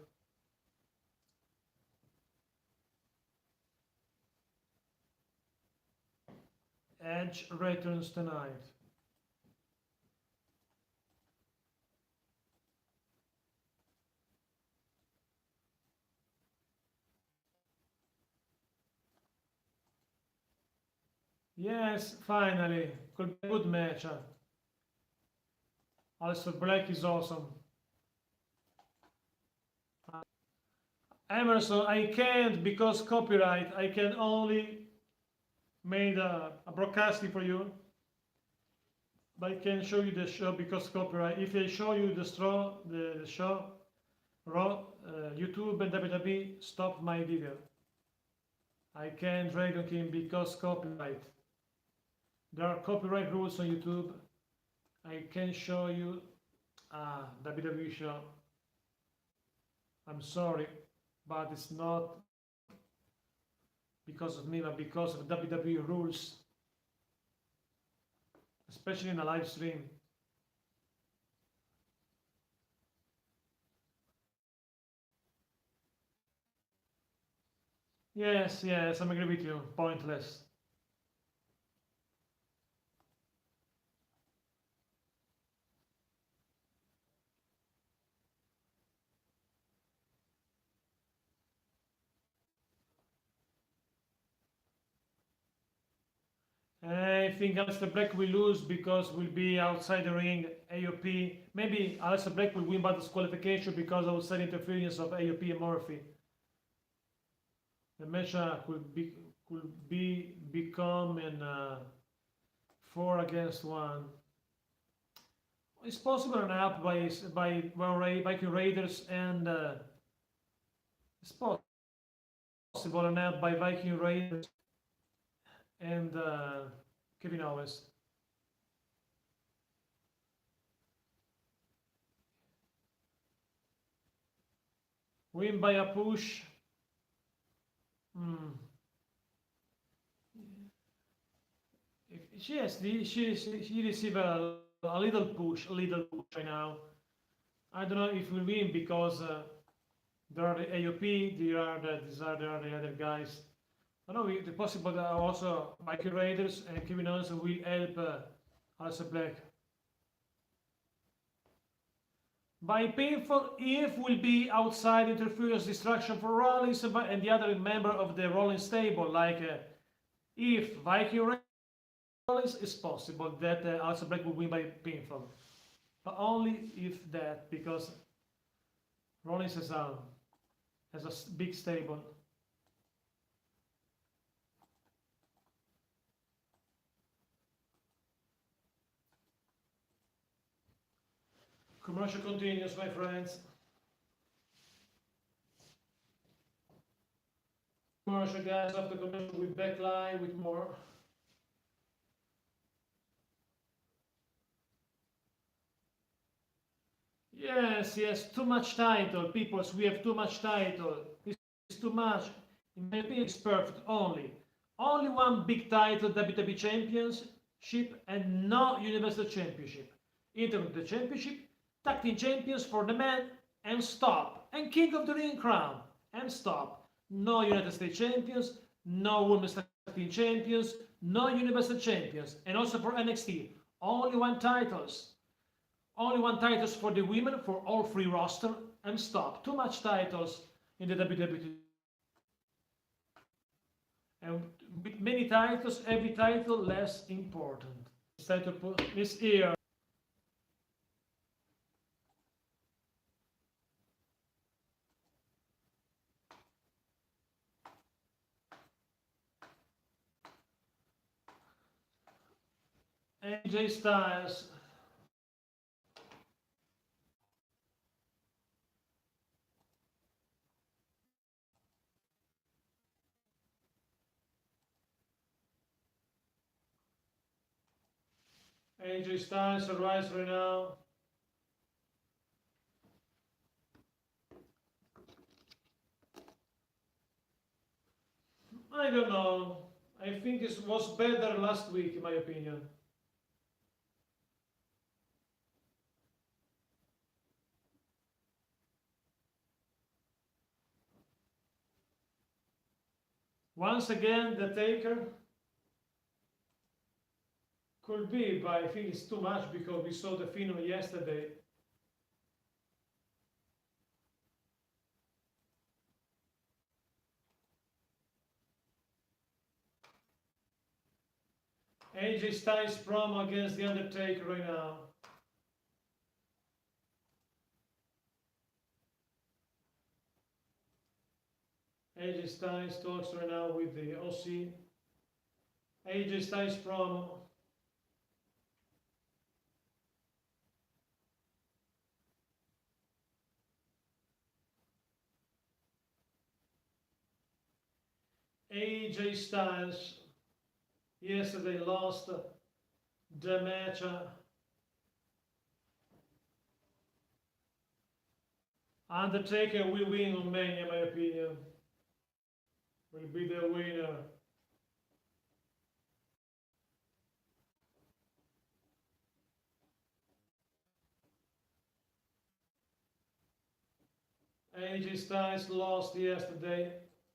Edge returns tonight. Yes, finally. Could be a good match. Also, Black is awesome. Emerson, I can't because copyright. I can only make a broadcasting for you. But I can show you the show because copyright. If I show you the show, YouTube and WWE stop my video. I can't Dragon King because copyright. There are copyright rules on YouTube. I can show you a WWE show. I'm sorry, but it's not because of me, but because of WWE rules, especially in a live stream. Yes, I'm agree with you. Pointless. I think Aleister Black will lose because will be outside the ring. AOP. Maybe Aleister Black will win by disqualification because of outside interference of AOP and Murphy. The match could become in 4 against 1. It's possible an app by Viking Raiders and it's possible an app by Viking Raiders and Kevin Owens. Win by a push. she received a little push right now. I don't know if we win because there are the AOP, there are the other guys. I know the possible that also Mikey Raiders and Kevin Owens will help Aleister Black. By pinfall, Eve will be outside interference distraction for Rollins and the other member of the Rollins stable, like if Viking Rollins, it's possible that Aleister Black will win by pinfall. But only if that, because Rollins has a big stable. Commercial continues, my friends. Commercial, guys. After commercial, we back live with more. Yes, too much title, peoples. We have too much title. It's too much. In my opinion, it's perfect. Only one big title, WWE Championship, and no Universal Championship. Intercontinental Championship, Tag Team Champions for the men, and stop. And King of the Ring crown, and stop. No United States Champions, no Women's Tag Team Champions, no Universal Champions, and also for NXT, only one titles. Only one titles for the women for all three roster, and stop. Too much titles in the WWE. And with many titles, every title less important. It's time to put this here. AJ Styles. AJ Styles arrives right now. I don't know. I think it was better last week, in my opinion. Once again, the Taker. Could be, but I think it's too much because we saw the Phenom yesterday. AJ Styles promo against The Undertaker right now. AJ Styles talks right now with the OC. AJ Styles promo. AJ Styles yesterday lost the match. Undertaker will win on Mania, in my opinion. Will be the winner. AJ Styles lost yesterday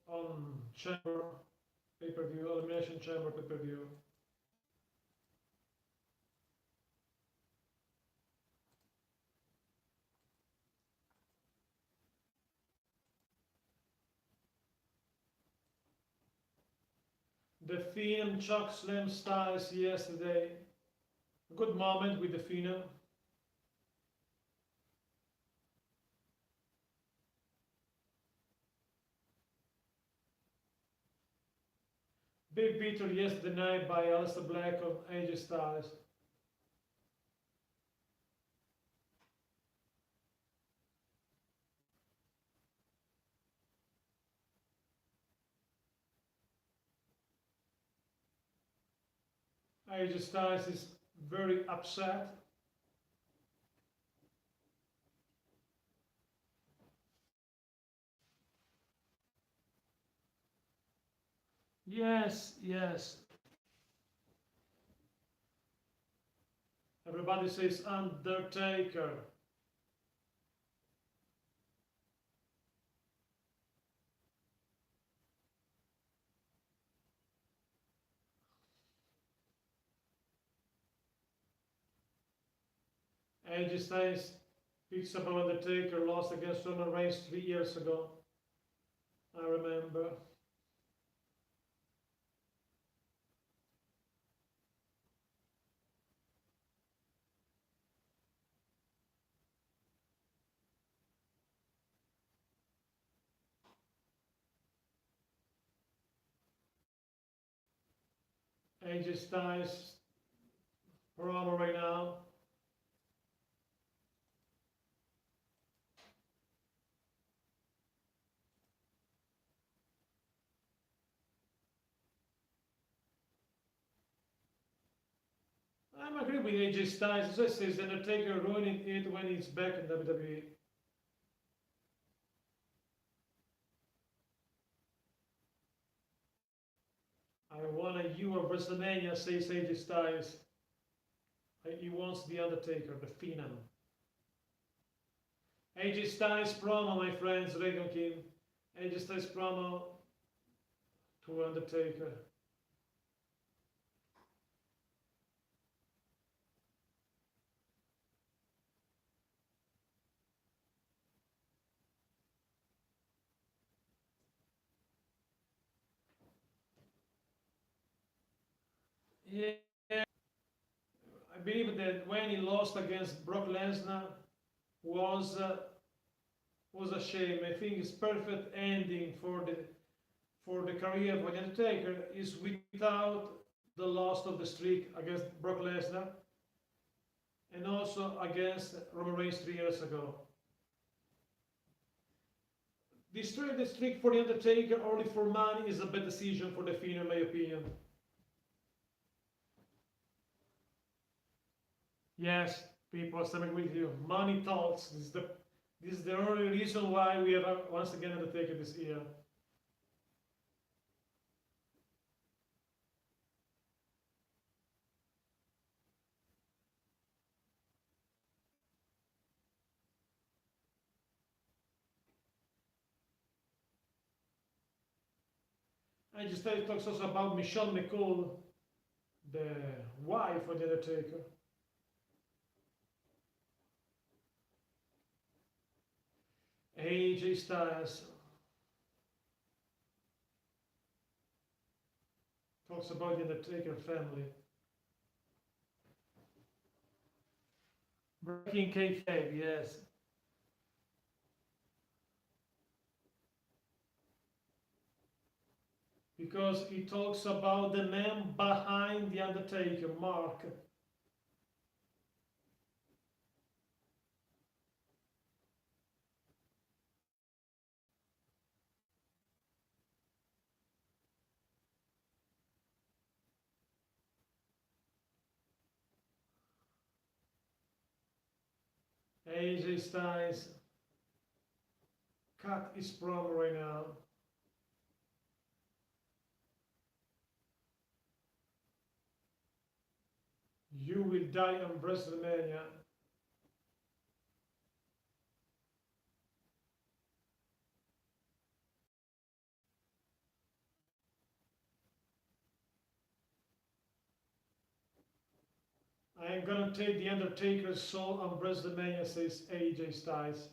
on Chamber pay-per-view, Elimination Chamber pay-per-view. The Phenom choke slam Styles yesterday. A good moment with the Phenom. Big beater yesterday night by Aleister Black on AJ Styles. AJ Styles is very upset. Yes. Everybody says Undertaker. AJ Styles picks up Undertaker, lost against Roman Reigns 3 years ago. I remember. AJ Styles promo right now. I'm agree with AJ Styles. As I says, Undertaker ruining it when he's back in WWE. I want a you of WrestleMania, says AJ Styles. He wants the Undertaker, the Phenom. AJ Styles promo, my friends, Reagan King. AJ Styles promo to Undertaker. Yeah, I believe that when he lost against Brock Lesnar was was a shame. I think his perfect ending for the career of The Undertaker is without the loss of the streak against Brock Lesnar and also against Roman Reigns 3 years ago. Destroying the streak for The Undertaker only for money is a bad decision for the Fiend, in my opinion. Yes, people, I'm agree with you. Money talks. This is the only reason why we have once again Undertaker this year. I just talks also about Michelle McCool, the wife of The Undertaker. AJ Styles talks about The Undertaker family. Breaking kayfabe, yes. Because he talks about the man behind The Undertaker, Mark. AJ Styles cut his promo right now. You will die on WrestleMania. I am gonna take the Undertaker's soul on WrestleMania, says AJ Styles.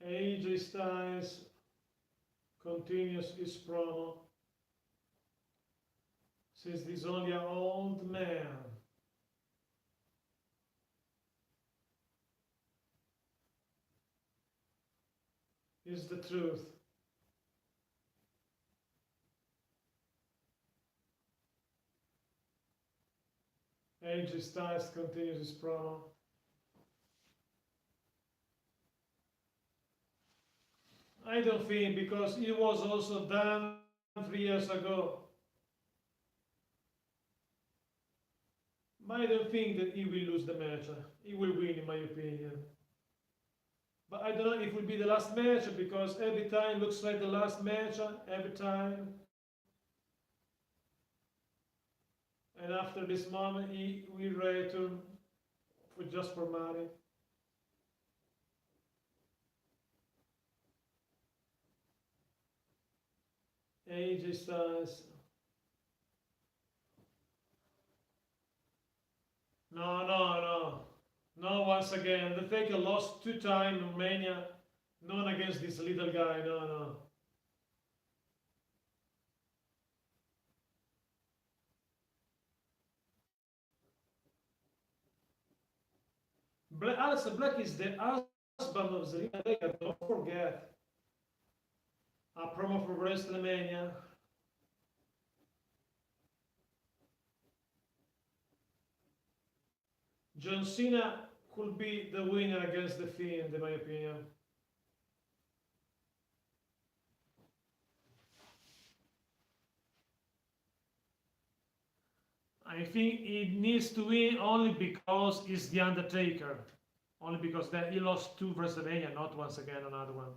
AJ Styles continues his promo. Says he's only an old man. Is the truth. AJ Styles continues his promo. I don't think, because it was also done 3 years ago. But I don't think that he will lose the match. He will win, in my opinion. But I don't know if it will be the last match, because every time looks like the last match, every time. And after this moment, he will return for just for money. AJ Styles. No, no, no. No, once again. The Taker lost 2 times in Romania. None against this little guy. No, no. Aleister Black is the husband of Zelina Vega. Don't forget. A promo for WrestleMania. John Cena could be the winner against The Fiend, in my opinion. I think he needs to win only because he's The Undertaker. Only because that he lost 2 WrestleMania, not once again another one.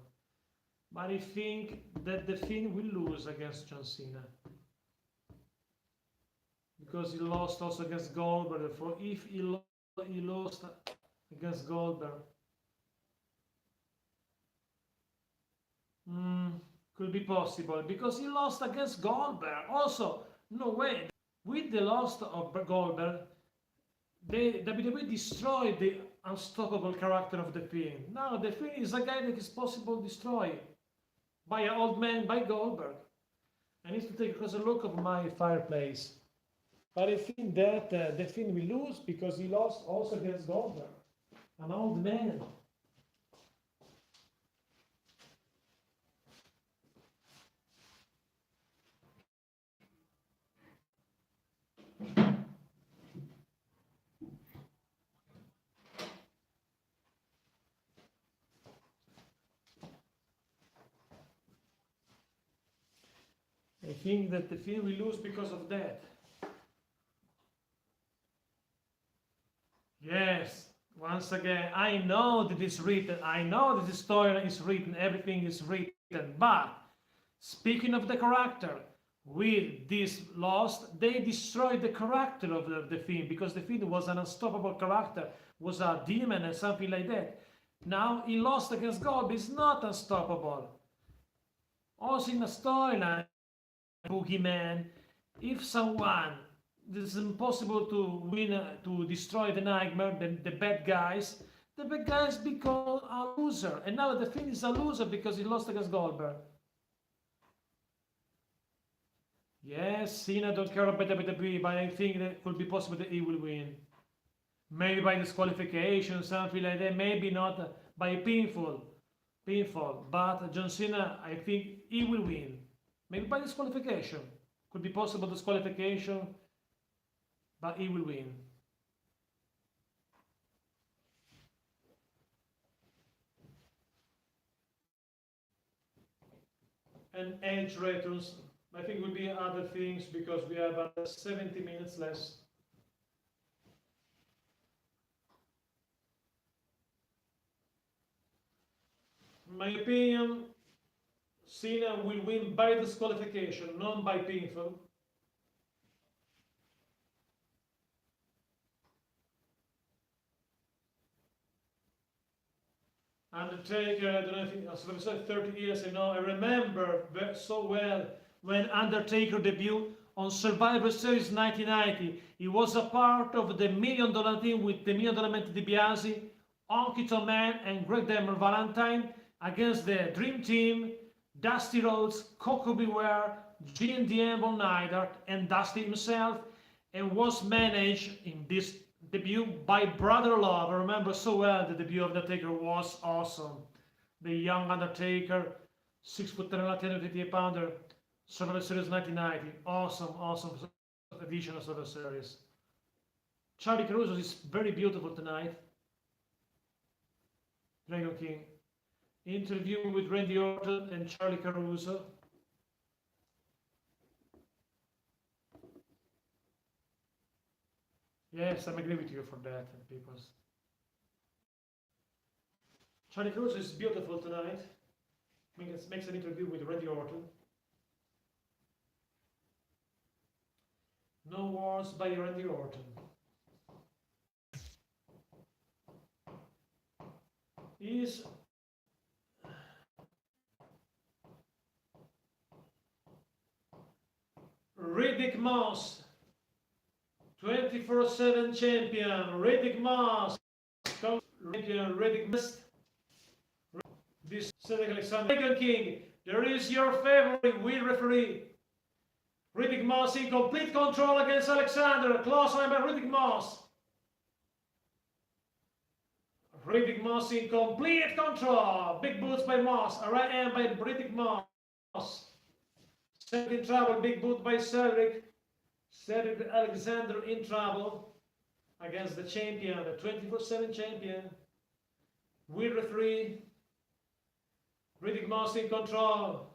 But I think that The Fiend will lose against John Cena. Because he lost also against Goldberg. Therefore, if he lost against Goldberg, could be possible. Because he lost against Goldberg. Also, no way. With the loss of Goldberg, the WWE destroyed the unstoppable character of The Fiend. Now The Fiend is a guy that is possible to destroy by an old man, by Goldberg. I need to take a closer look of my fireplace. But I think that The Fiend will lose because he lost also against Goldberg, an old man. I think that The Fiend will lose because of that. Yes, once again, I know that it's written, I know that the story is written, everything is written, but speaking of the character, with this loss, they destroyed the character of the Fiend, because the Fiend was an unstoppable character, was a demon and something like that. Now he lost against Goldberg, is not unstoppable. Also in a storyline, Boogeyman, if someone it's impossible to win, to destroy the Nightmare, the bad guys become a loser. And now The Fiend is a loser because he lost against Goldberg. Yes, Cena don't care about WWE, but I think that it could be possible that he will win. Maybe by disqualification, something like that. Maybe not by pinfall, but John Cena, I think he will win. Maybe by disqualification. Could be possible disqualification, but he will win. And Edge returns. I think will be other things because we have 70 minutes less. In my opinion, Cena will win by disqualification, not by pinfall. Undertaker, I don't know if it was 30 years ago. I remember so well when Undertaker debuted on Survivor Series 1990. He was a part of the $1 Million team with the $1 Million man DiBiase, Honky Tonk Man, and Greg Diamond Valentine against the Dream Team, Dusty Rhodes, Coco Beware, G&DM Von Neidhart, and Dusty himself, and was managed in this debut by Brother Love. I remember so well the debut of Undertaker was awesome. The young Undertaker, 6'10", 158 pounder, Survivor Series 1990. Awesome edition of Survivor Series. Charlie Caruso is very beautiful tonight. Dragon King. Interview with Randy Orton and Charlie Caruso. Yes, I agree with you for that, people. Charlie Caruso is beautiful tonight. Makes an interview with Randy Orton. No Wars by Randy Orton. Is Riddick Moss, 24/7 champion. Riddick Moss, champion. Riddick Moss. This Cedric Alexander. Dragon King, there is your favorite wheel referee. Riddick Moss in complete control against Alexander. Close line by Riddick Moss. Riddick Moss in complete control. Big boots by Moss. A right hand by Riddick Moss. Cedric in trouble. Big boot by Cedric. Cedric Alexander in trouble against the champion, the 24/7 champion. Wheel referee. Riddick Moss in control.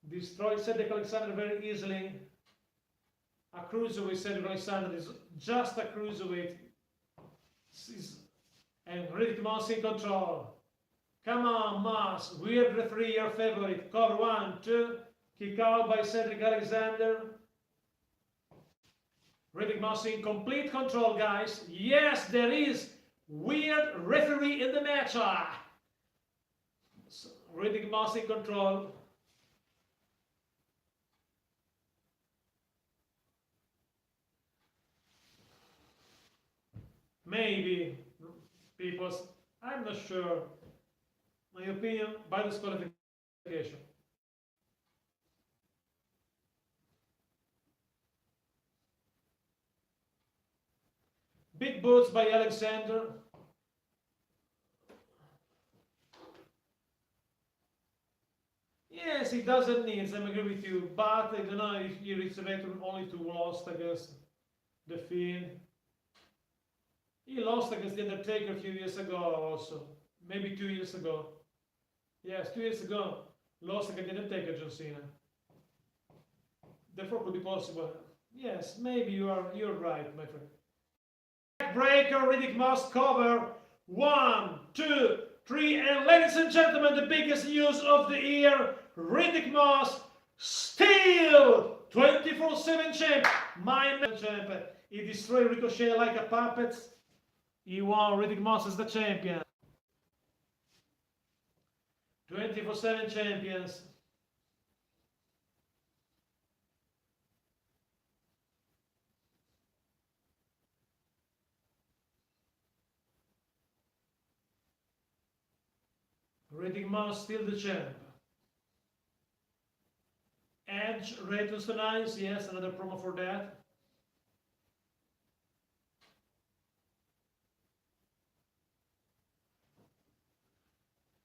Destroyed Cedric Alexander very easily. A cruiserweight Cedric Alexander is just a cruiserweight. And Riddick Moss in control. Come on, Moss. Weird referee, your favorite. Cover 1, 2. Kick out by Cedric Alexander. Riddick Moss in complete control, guys. Yes, there is weird referee in the match. Riddick Moss in control. Maybe, people, I'm not sure. My opinion, by disqualification. Big boots by Alexander. Yes, he doesn't need, I agree with you, but I don't know if he resurrected only to lost against The Fiend. He lost against The Undertaker a few years ago also. Maybe 2 years ago. Yes, 2 years ago. Lost against The Undertaker, John Cena. Therefore could be possible. Yes, maybe you're right, my friend. Breaker, Riddick Moss cover. 1, 2, 3, and ladies and gentlemen, the biggest news of the year. Riddick Moss still 24/7 champ. My champion. He destroyed Ricochet like a puppet. He won. Riddick Moss is the champion. 24/7 champions. Riddick Moss still the champ. Edge returns tonight. Yes, another promo for that.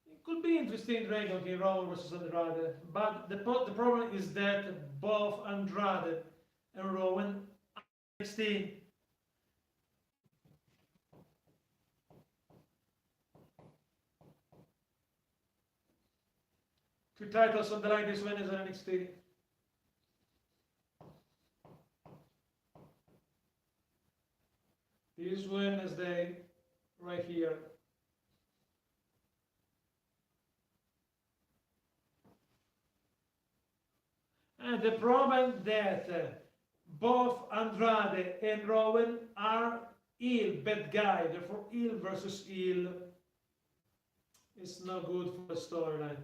It could be interesting, Dragon King Rowan versus Andrade, but the problem is that both Andrade and Rowan are NXT. Two titles on the line this Wednesday on NXT. This Wednesday, right here. And the problem that both Andrade and Rowan are heel, bad guy. Therefore, heel versus heel is not good for the storyline.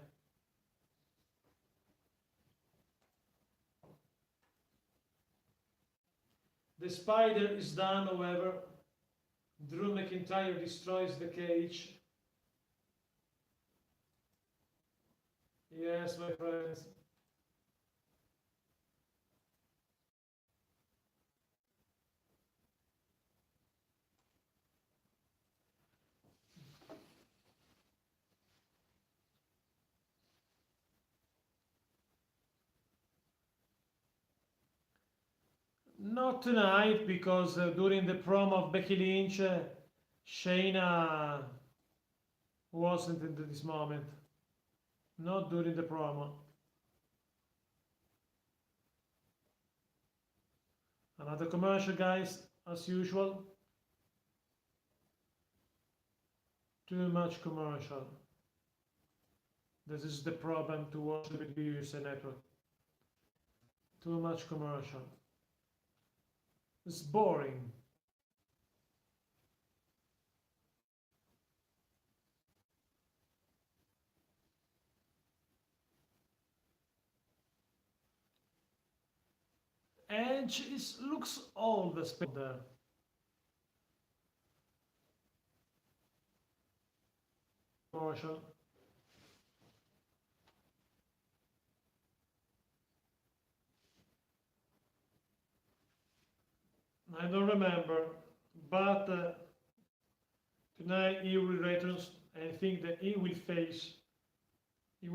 The spider is done, however. Drew McIntyre destroys the cage. Yes, my friends. Not tonight, because during the promo of Becky Lynch, Shayna wasn't in this moment. not during the promo. Another commercial, guys, as usual. Too much commercial. This is the problem to watch the WWE Network. Too much commercial. It's boring. Edge looks old as there. Commercial. I don't remember, but tonight he will return. I think that he will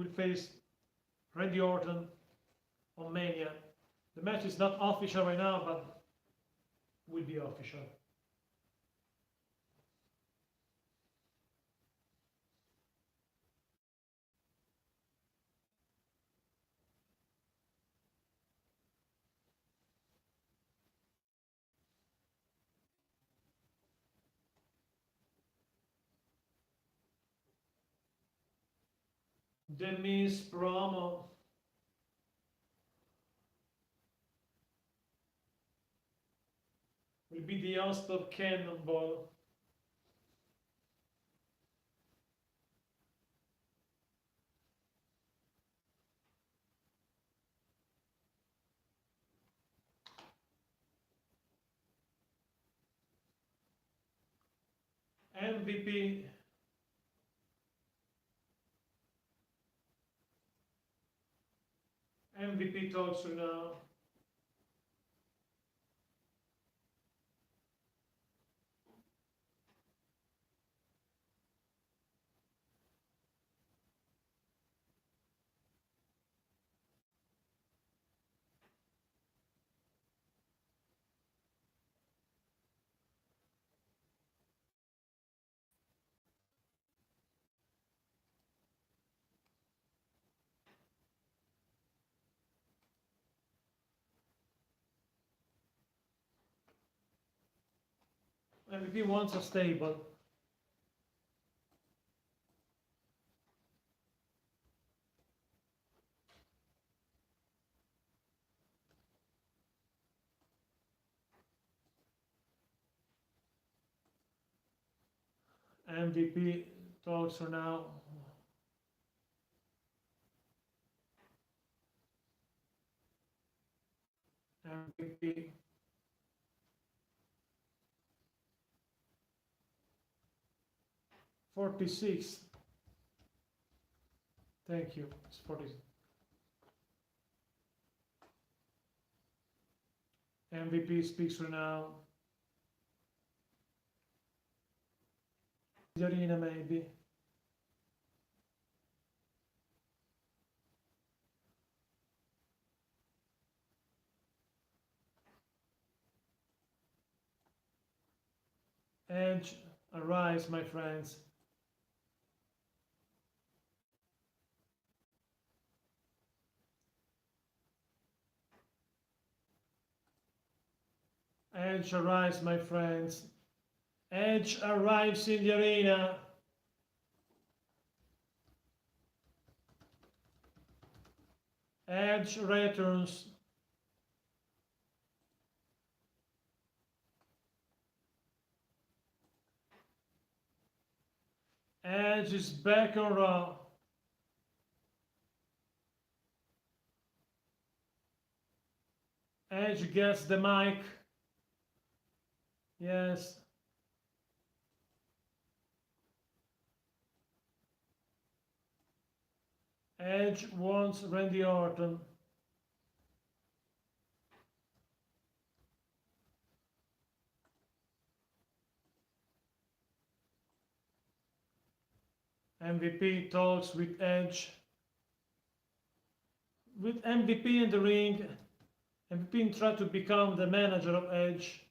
face Randy Orton on Mania. The match is not official right now, but will be official. The Miz promo. Will be the Oscar Cannonball. MVP. MVP talks to now. MVP wants a stable. MVP talks for now. MVP. '46. Thank you. It's 40. MVP speaks for now. The arena maybe. Edge, arise, my friends. Edge, arise, my friends. Edge arrives in the arena. Edge returns. Edge is back on Raw. Edge gets the mic. Yes. Edge wants Randy Orton. MVP talks with Edge. With MVP in the ring, MVP tried to become the manager of Edge.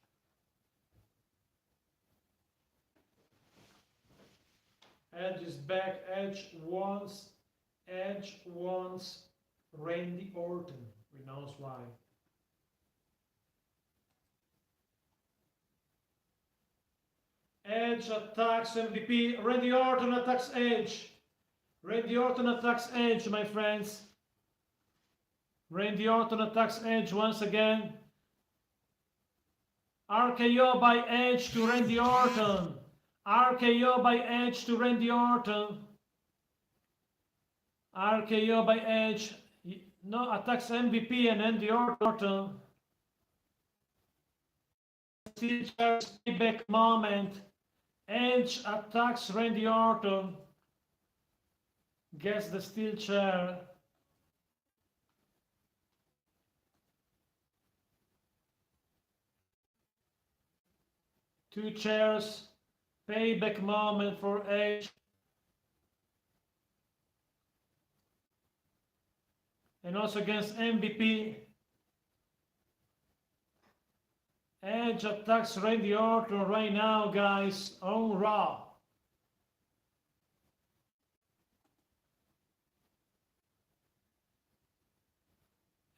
Edge is back. Edge wants Edge wants Randy Orton. We knows why. Edge attacks MVP. Randy Orton attacks Edge. Randy Orton attacks Edge, my friends. Randy Orton attacks Edge once again. RKO by Edge to Randy Orton. RKO by Edge to Randy Orton. RKO by Edge. No, attacks MVP and Randy Orton. Steel chair payback moment. Edge attacks Randy Orton. Gets the steel chair. Two chairs. Payback moment for Edge. And also against MVP. Edge attacks Randy Orton right now, guys, on Raw.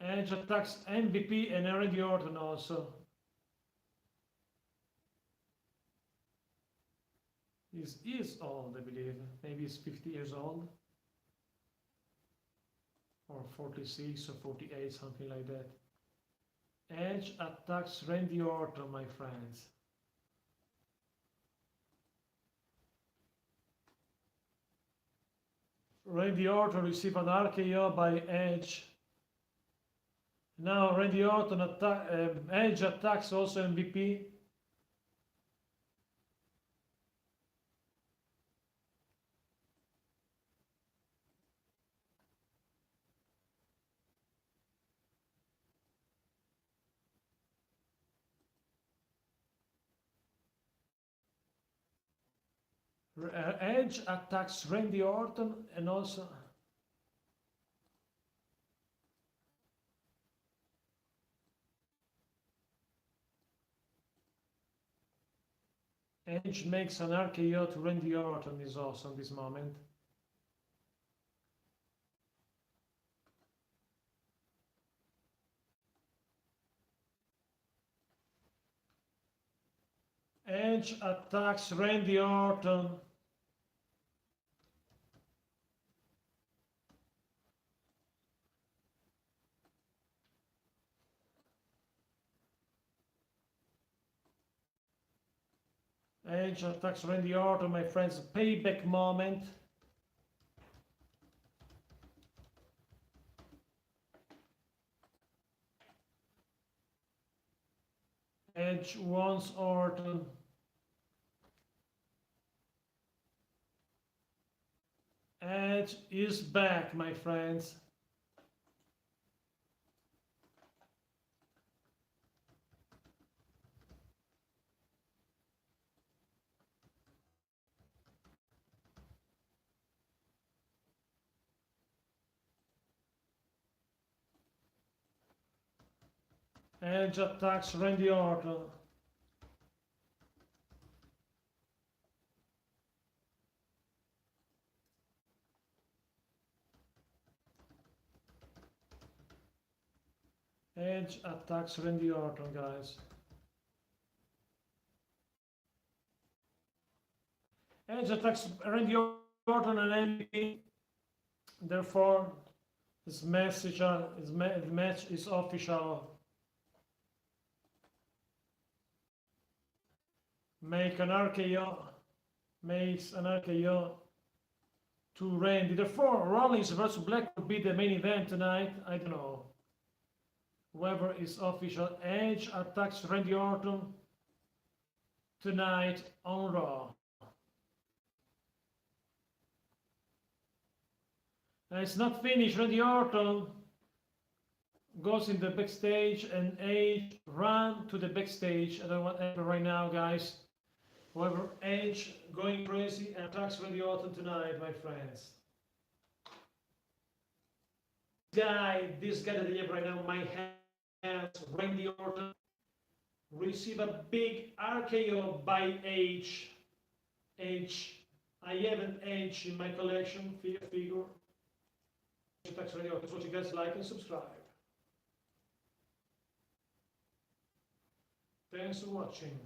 Edge attacks MVP and Randy Orton also. He is old, I believe. Maybe he's 50 years old. Or 46 or 48, something like that. Edge attacks Randy Orton, my friends. Randy Orton received an RKO by Edge. Now Randy Orton Edge attacks also MVP. Edge attacks Randy Orton and also Edge makes an RKO to Randy Orton is awesome this moment. Edge attacks Randy Orton. Edge attacks Randy Orton, my friends. Payback moment. Edge wants Orton. Edge is back, my friends. Edge attacks Randy Orton. Edge attacks Randy Orton, guys. Edge attacks Randy Orton and MVP. Therefore, this match is official. Makes an RKO to Randy. Therefore, Rollins vs. Black will be the main event tonight. I don't know. Whoever is official. Edge attacks Randy Orton tonight on Raw. And it's not finished. Randy Orton goes in the backstage and Edge run to the backstage. I don't know what happened right now, guys. However, Edge going crazy and attacks Randy Orton tonight, my friends. This guy that I have right now in my hands, Randy Orton, receive a big RKO by Edge. I have an Edge in my collection figure. Thanks for watching, guys. Like and subscribe. Thanks for watching.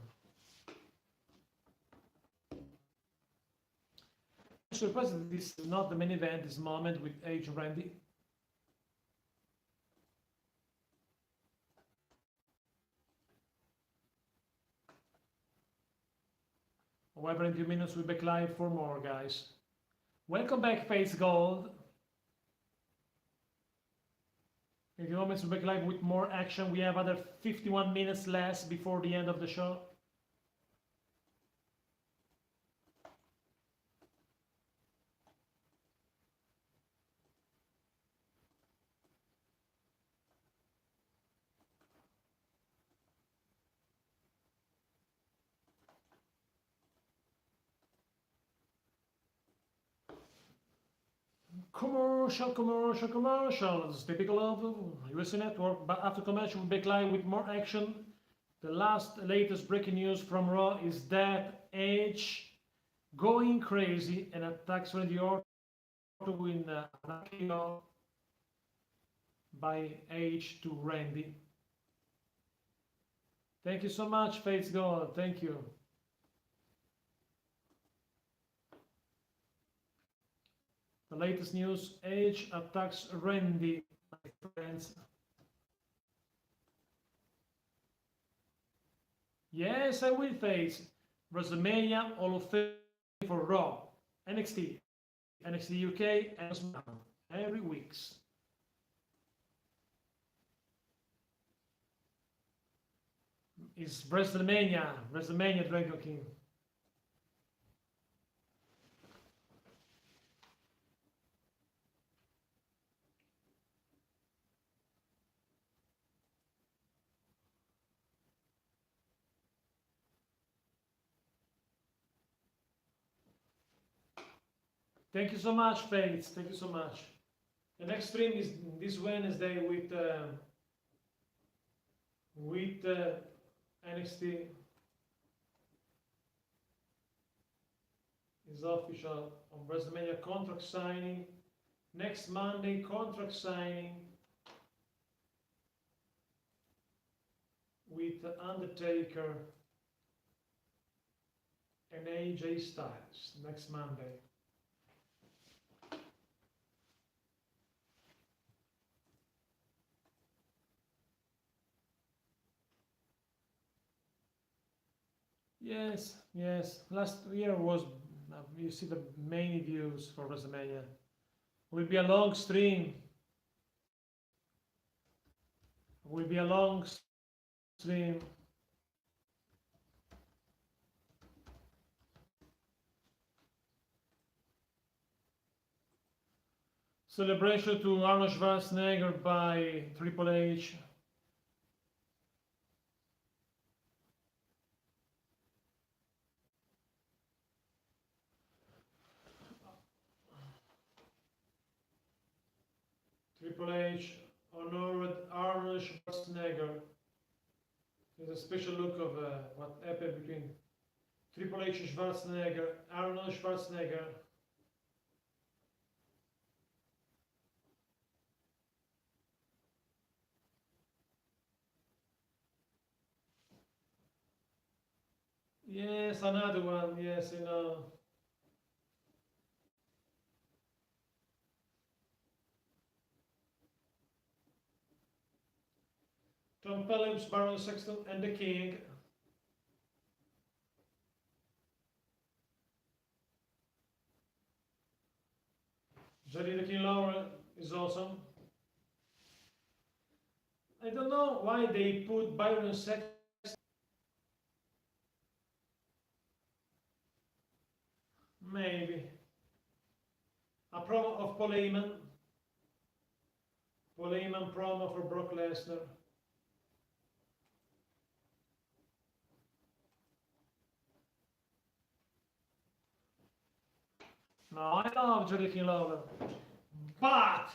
I'm surprised that this is not the main event, this moment with Edge and Randy. However, in a few minutes we'll be back live for more, guys. Welcome back, Face Gold. In a few moments we'll be back live with more action. We have other 51 minutes less before the end of the show. Commercials, typical of USA Network. But after commercial, we'll be back live with more action. The latest breaking news from Raw is that Edge going crazy and attacks Randy Orton to win an KO by Edge to Randy. Thank you so much, Faith God. Thank you. The latest news, Edge attacks Randy, my friends. Yes, I will face WrestleMania Hall of Fame for Raw, NXT, NXT UK, and SmackDown every week. It's WrestleMania Dragon King. Thank you so much, Faith. Thank you so much. The next stream is this Wednesday with NXT. Is official on WrestleMania contract signing. Next Monday, contract signing with Undertaker and AJ Styles next Monday. Yes, yes. Last year was, you see the main views for WrestleMania. Will be a long stream. Will be a long stream. Celebration to Arnold Schwarzenegger by Triple H. Triple H honored Arnold Schwarzenegger. There's a special look of what happened between Triple H and Schwarzenegger, Arnold Schwarzenegger. Yes, another one, yes, you know. Tom Phillips, Baron Sexton, and the King. Jerry the King Lawler is awesome. I don't know why they put Byron Sexton. Maybe. A promo of Paul Heyman. Paul Heyman promo for Brock Lesnar. No, I love Jerry King Lawler. But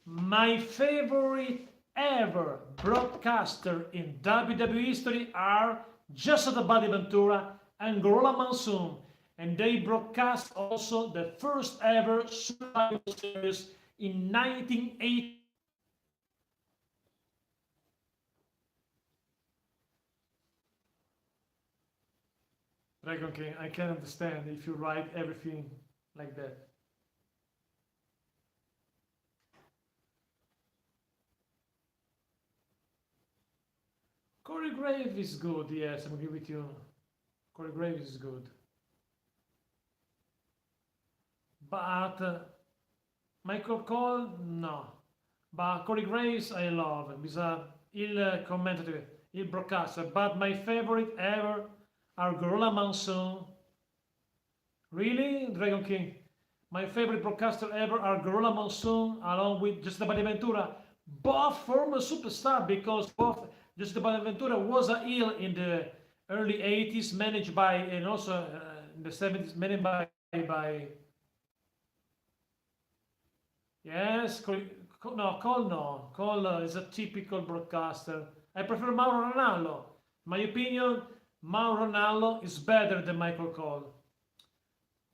my favorite ever broadcaster in WWE history are Jesse the Body Ventura and Gorilla Monsoon. And they broadcast also the first ever Survivor Series in 1980. Dragon King, I can understand if you write everything like that. Corey Graves is good, yes, I'm agree with you. Corey Graves is good. But Michael Cole, no. But Corey Graves, I love. Because il commentator, il broadcaster. But my favorite ever are Gorilla Monsoon. Really? Dragon King. My favorite broadcaster ever are Gorilla Monsoon along with Just Bonaventura. Both former superstar because both Just Bonaventura was a heel in the early 80s, managed by, and also in the 70s, managed by yes, no, Cole no. Cole is a typical broadcaster. I prefer Mauro Ranallo. My opinion, Mauro Ranallo is better than Michael Cole.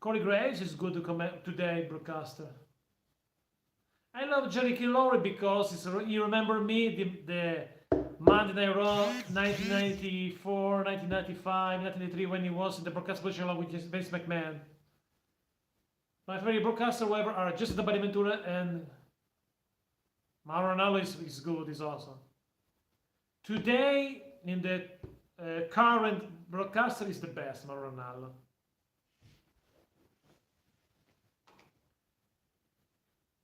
Corey Graves is good to comment today, broadcaster. I love Jerry Lowry because you remember me, the Monday Night Raw 1994, 1995, 1993 when he was in the broadcast position along with Vince McMahon. My favorite broadcaster, however, are just the Bonaventura and Mauro Ranallo is good, is awesome. Today, in the current broadcaster is the best, Mauro Ranallo.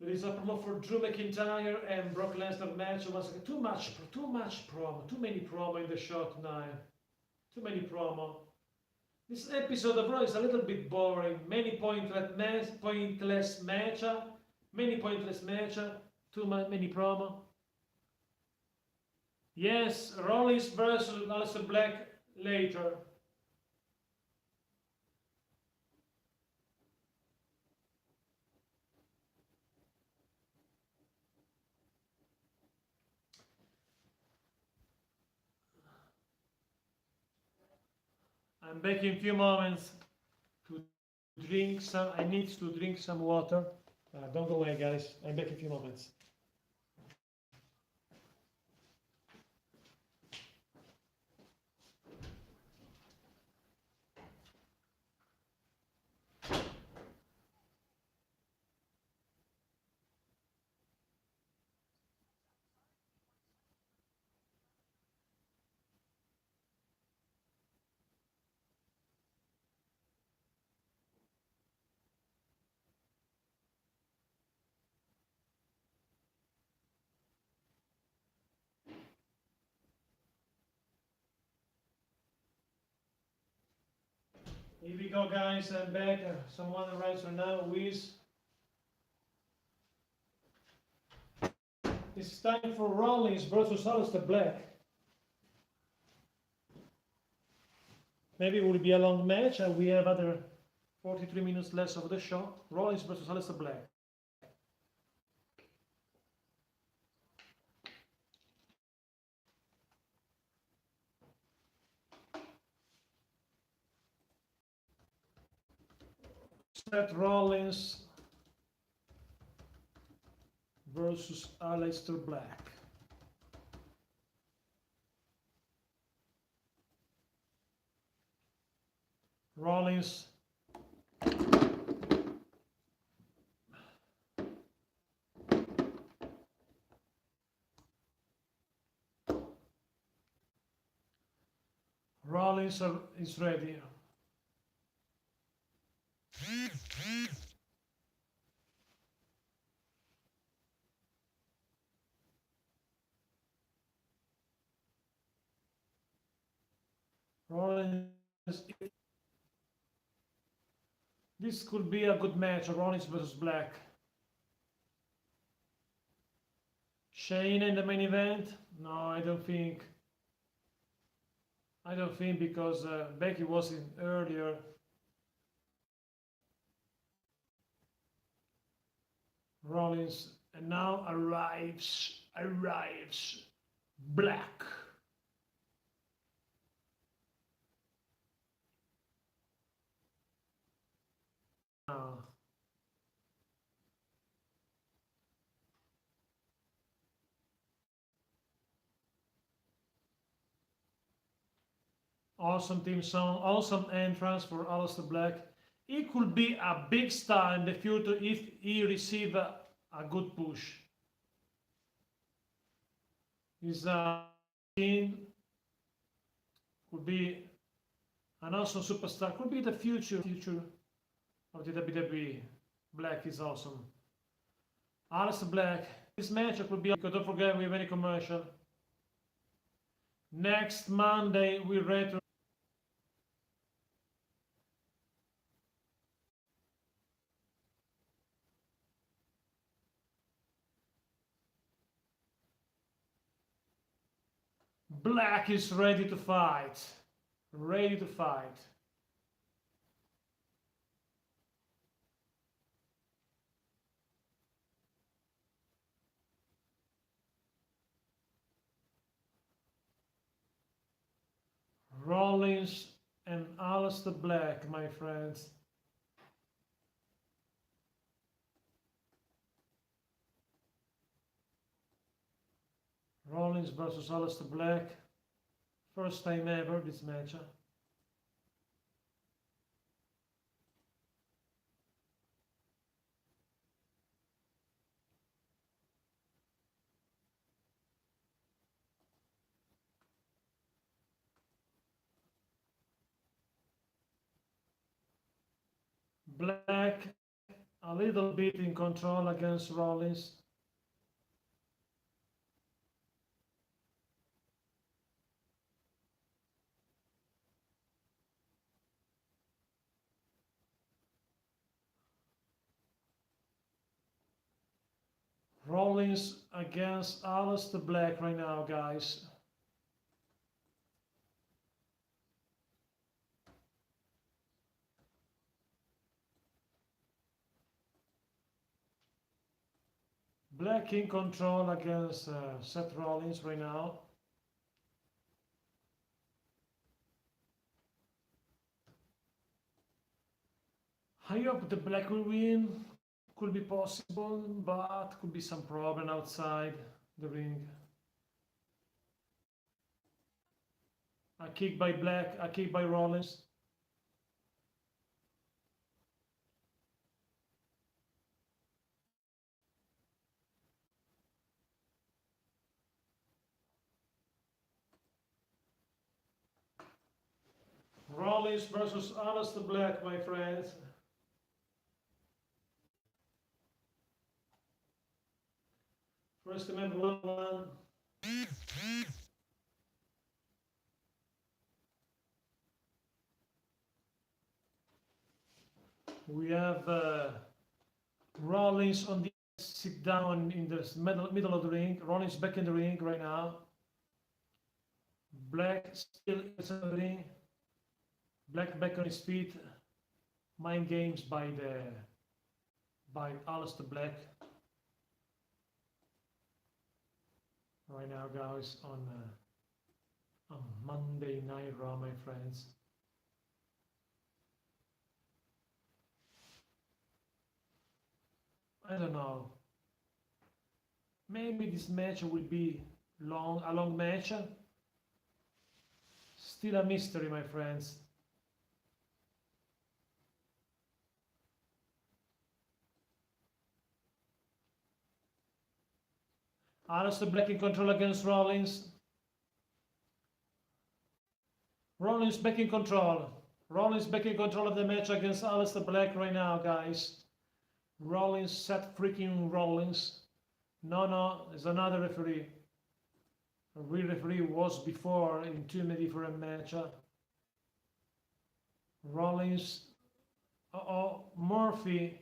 There is a promo for Drew McIntyre and Brock Lesnar match. Once again, too much promo, too many promo in the show tonight. Too many promo. This episode of Raw is a little bit boring. Many pointless match, too many promo. Yes, Rollins versus Aleister Black later. I'm back in a few moments to drink some. I need to drink some water. Don't go away, guys. I'm back in a few moments. Here we go, guys. I'm back. Someone arrives right now. Who is? It's time for Rollins versus Aleister Black. Maybe it will be a long match. We have other 43 minutes less of the show. Rollins versus Aleister Black. Seth Rollins versus Aleister Black. Rollins is ready. Rollins. This could be a good match. Rollins versus Black. Shane in the main event? No, I don't think. I don't think because Becky was in earlier. Rollins and now arrives Black. Awesome theme song, awesome entrance for Aleister Black. He could be a big star in the future if he receive a good push. He's a king, could be an awesome superstar, could be the future of the WWE. Black is awesome. Aleister Black, this match could be, because don't forget we have any commercial. Next Monday we return. Black is ready to fight. Ready to fight. Rollins and Aleister Black, my friends. Rollins versus Aleister Black. First time ever this match. Black a little bit in control against Rollins. Rollins against Aleister Black right now, guys. Black in control against Seth Rollins right now. I hope the Black will win. Could be possible, but could be some problem outside the ring. A kick by Black, a kick by Rollins. Rollins versus Aleister Black, my friends. First remember one. We have Rollins on the sit down in the middle of the ring. Rollins back in the ring right now. Black still in the ring. Black back on his feet. Mind games by Aleister Black. Right now, guys, on Monday Night Raw, my friends. I don't know. Maybe this match will be a long match. Still a mystery, my friends. Aleister Black in control against Rollins. Rollins back in control. Rollins back in control of the match against Aleister Black right now, guys. Rollins, Seth freaking Rollins. No, there's another referee. A real referee was before in two different matches. Rollins. Murphy.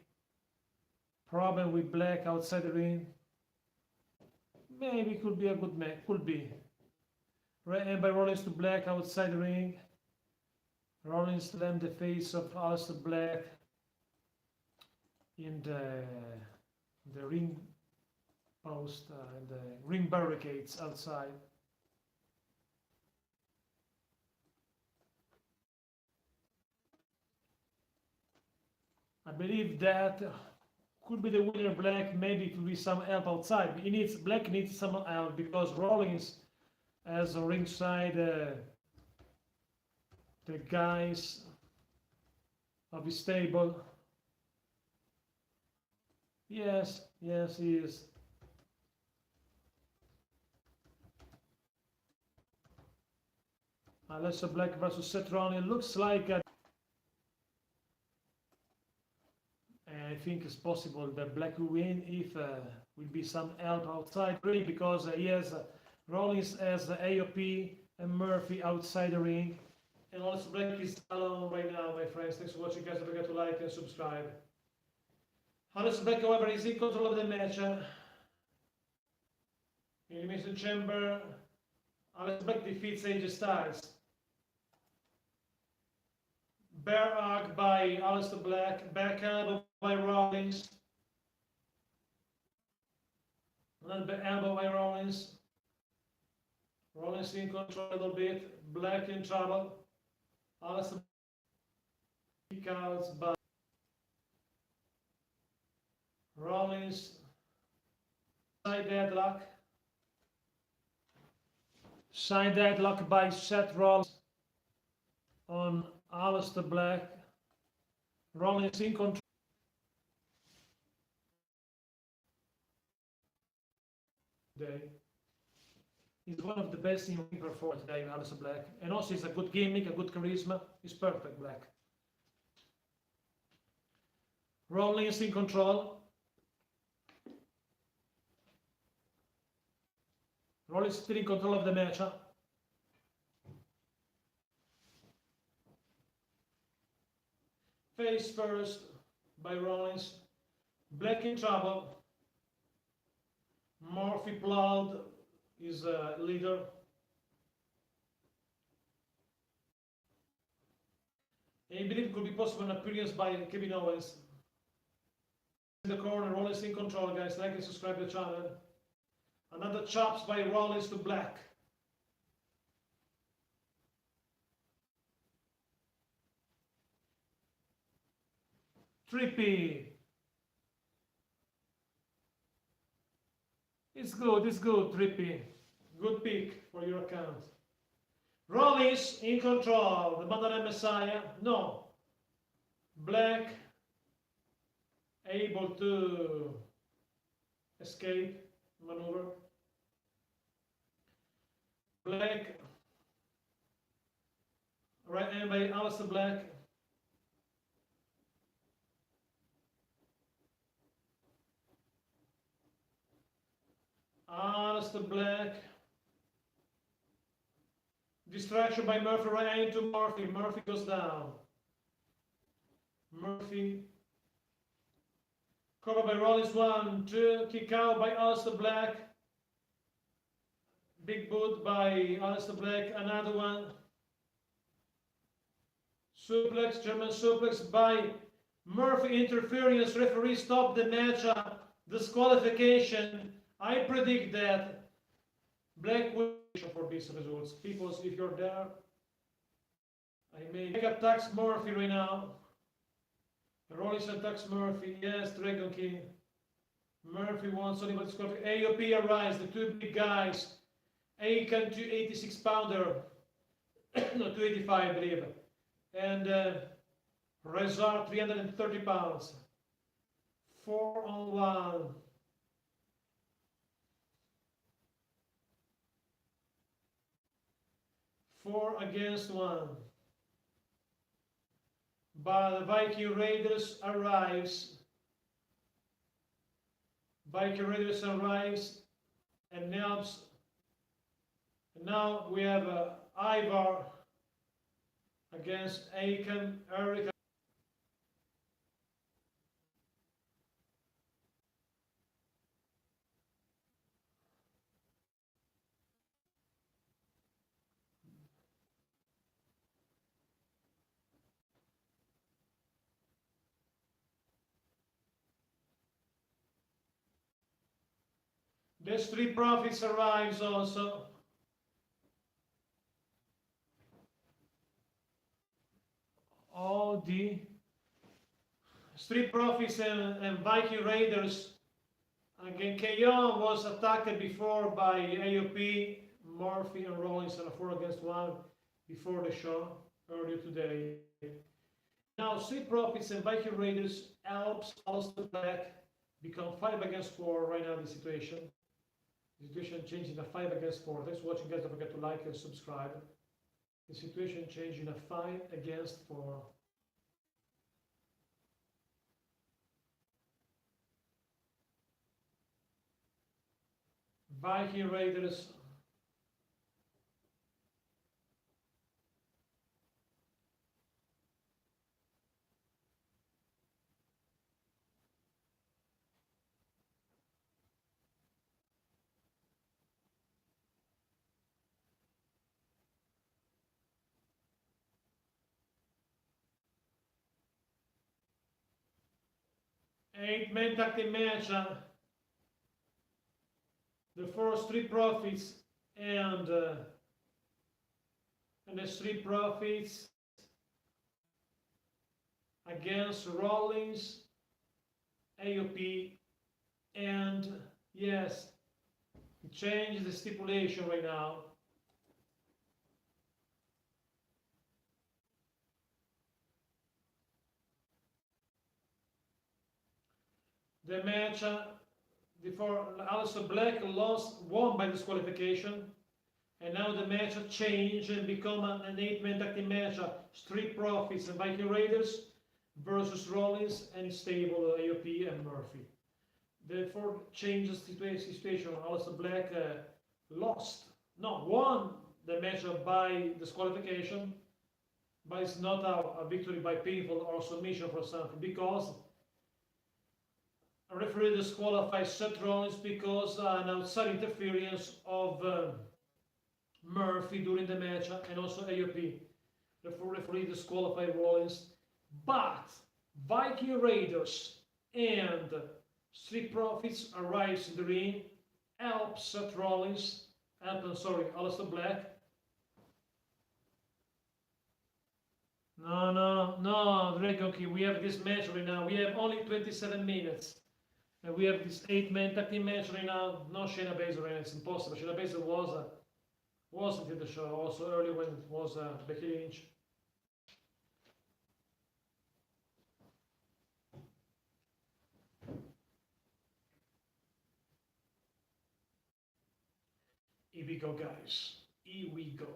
Problem with Black outside the ring. Maybe could be a good match. Could be. And by Rollins to Black outside the ring. Rollins slammed the face of Aleister Black in the ring post and the ring barricades outside. I believe that could be the winner. Black, maybe it will be some help outside. Black needs some help because Rollins as a ringside the guys of his stable. Yes, yes, he is. Aleister Black versus Seth Rollins. It looks like I think it's possible that Black will win if will be some help outside ring, because he has Rollins as AOP and Murphy outside the ring. And also Black is alone right now, my friends. Thanks for watching, guys. Don't forget to like and subscribe. Aleister Black, however, is in control of the match. Elimination Chamber. Aleister Black defeats AJ Styles. Bear hug by Aleister Black. Back elbow by Rollins. Another elbow by Rollins. Rollins in control a little bit. Black in trouble. Aleister kick outs by Rollins. Side deadlock. Side deadlock by Seth Rollins on Aleister Black. Rollins in control. He's one of the best in ring performers today, Aleister Black. And also he's a good gimmick, a good charisma. He's perfect, Black. Rollins in control. Rollins still in control of the match. Face first by Rollins. Black in trouble. Murphy plowed is a leader. I believe it could be possible an appearance by Kevin Owens. In the corner, Rollins in control, guys. Like and subscribe to the channel. Another chops by Rollins to Black. Trippy. It's good, Trippy. Good pick for your account. Rollins in control. The Madonna Messiah. No. Black able to escape maneuver. Black. Right hand by Aleister Black. Aleister Black. Distraction by Murphy, right hand to Murphy. Murphy goes down. Murphy. Cover by Rollins, 1, 2. Kick out by Aleister Black. Big boot by Aleister Black. Another one. Suplex, German suplex by Murphy. Interference. Referee stopped the match. Disqualification. I predict that Black will for these results. People, if you're there, I may attacks Murphy right now. Rollins attacks Murphy. Yes, Dragon King. Murphy wants only but AOP arrives. The two big guys. Aiken 286 pounder. No, 285, I believe. And Rezar 330 pounds. 4-on-1. 4 against 1. But the Viking Raiders arrives. Viking Raiders arrives and helps. And now we have Ivar against Aiken, Eric. The Street Profits arrives also. All the Street Profits and Viking Raiders. Again, KO was attacked before by AOP, Murphy and Rollins in a 4 against 1 before the show, earlier today. Now, Street Profits and Viking Raiders helps Aleister Black become 5 against 4 right now, the situation. The situation changing a 5 against 4. Thanks for watching, guys. Don't forget to like and subscribe. The situation changing a 5 against 4. Viking Raiders. Eight-man tag team match. The first Street Profits and the Street Profits against Rollins, AOP, and yes, change the stipulation right now. The match before Aleister Black won by disqualification, and now the match changed and become an 8-man tag team match: Street Profits and Viking Raiders versus Rollins and stable AOP and Murphy. Therefore, changes the situation. Aleister Black won the match by disqualification, but it's not a victory by pinfall or submission for something, because a referee disqualified Seth Rollins because an outside interference of Murphy during the match and also AOP. Therefore, referee disqualified Rollins, but Viking Raiders and Street Profits arrives in the ring, helps Seth Rollins, Aleister Black. No, Dragon King, we have this match right now. We have only 27 minutes. And we have this 8-man tag team match right now. No Shayna Baszler right now, it's impossible. Shayna Baszler wasn't in the show also earlier when it was Becky Lynch. Here we go, guys. Here we go.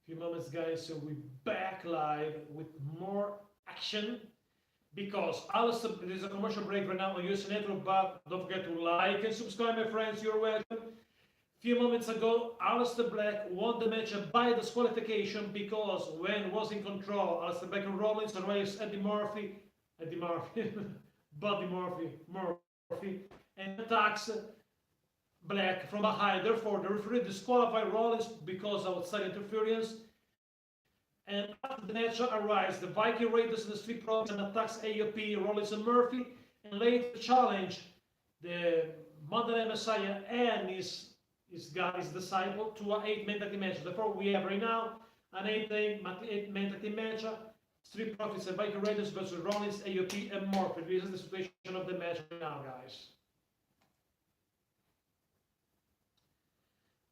Few moments, guys, so we're back live with more action, because there's a commercial break right now on US Network, but don't forget to like and subscribe, my friends. You're welcome. A few moments ago, Aleister Black won the match by disqualification because when was in control, Aleister Black and Rollins arrives Buddy Murphy, and attacks Black from behind. Therefore, the referee disqualified Rollins because of outside interference. And after the match arrives, the Viking Raiders and the Street Profits and attacks AOP, Rollins and Murphy, and later challenge the Monday Night Messiah and his disciple to an 8-man tag team match. Therefore, we have right now an 8-man tag team match: Street Profits and Viking Raiders versus Rollins, AOP, and Murphy. This is the situation of the match right now, guys.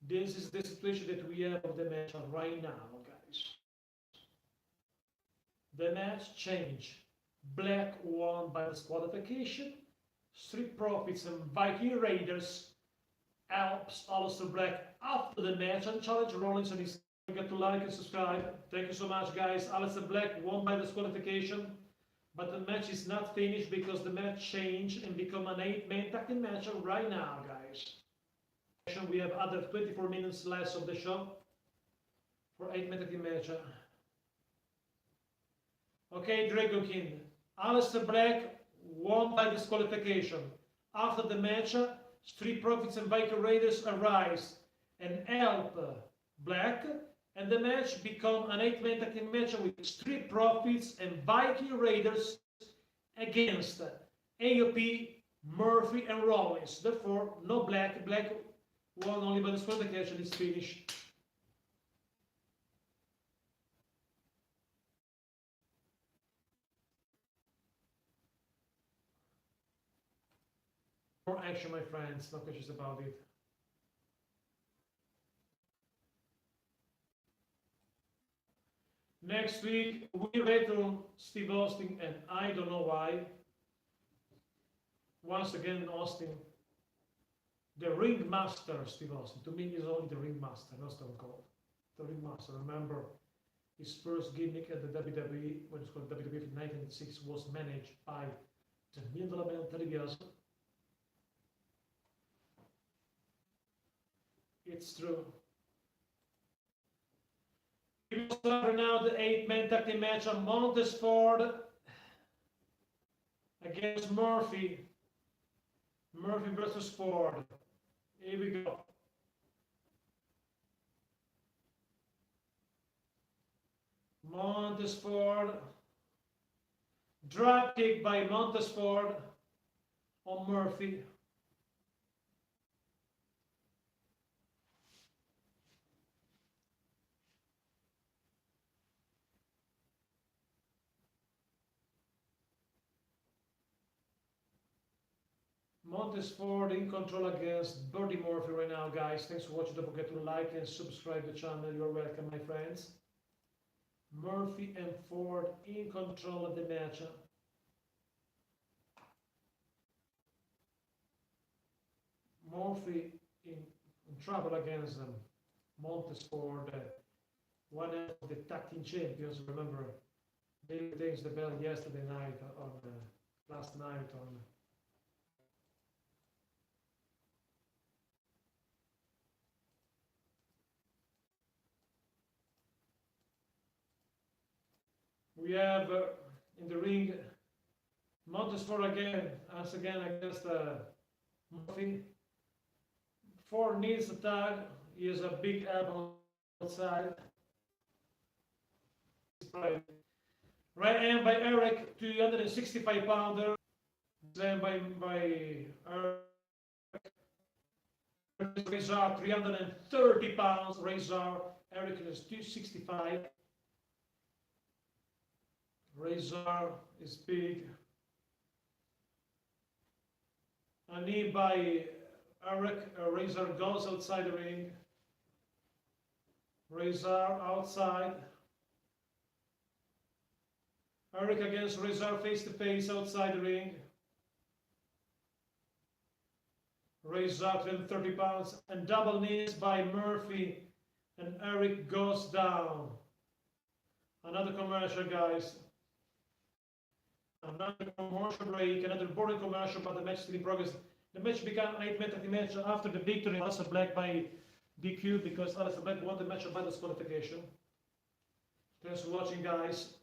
This is the situation that we have of the match right now, guys. The match changed. Black won by disqualification. Street Profits and Viking Raiders helps Aleister Black after the match and challenge Rollins, and don't forget to like and subscribe. Thank you so much, guys. Aleister Black won by disqualification, but the match is not finished because the match changed and become an 8-man tag team match right now, guys. We have other 24 minutes less of the show for 8-man tag team match. Okay, Dragon King. Aleister Black won by disqualification. After the match, Street Profits and Viking Raiders arise and help Black, and the match become an 8-man tag team match with Street Profits and Viking Raiders against AOP, Murphy, and Rollins. Therefore, no Black. Black won only by disqualification. Is finished. More action, my friends, no questions about it. Next week, we retro Steve Austin, and I don't know why. Once again, Austin, the ringmaster Steve Austin. To me, he's only the ringmaster, not Stone Cold. The ringmaster. Remember, his first gimmick at the WWE, when it's called WWE in 1996, was managed by Daniel Televiaso. It's true. We will start now the 8-man tag team match on Montez Ford against Murphy. Murphy versus Ford. Here we go. Montez Ford. Drop kick by Montez Ford on Murphy. Montez Ford in control against Birdie Murphy right now, guys. Thanks for watching. Don't forget to like and subscribe to the channel. You're welcome, my friends. Murphy and Ford in control of the match. Murphy in trouble against them. Montez Ford, one of the tag team champions. Remember, they retained the belt yesterday night on last night on. We have in the ring Montez Ford again, once again against Murphy. Ford needs a tag. He has a big elbow outside. Right hand by Eric, 265 pounder. Slam by Eric. Razor, 330 pounds. Razor, Eric is 265. Razor is big. A knee by Eric. Razor goes outside the ring. Razor outside. Eric against Razor face to face outside the ring. Razor 330 pounds and double knees by Murphy, and Eric goes down. Another commercial, guys. Another commercial break, another boring commercial, but the match still in progress. The match began 8-man tag team match after the victory of Aleister Black by DQ, because Aleister Black won the match by disqualification. Thanks for watching, guys.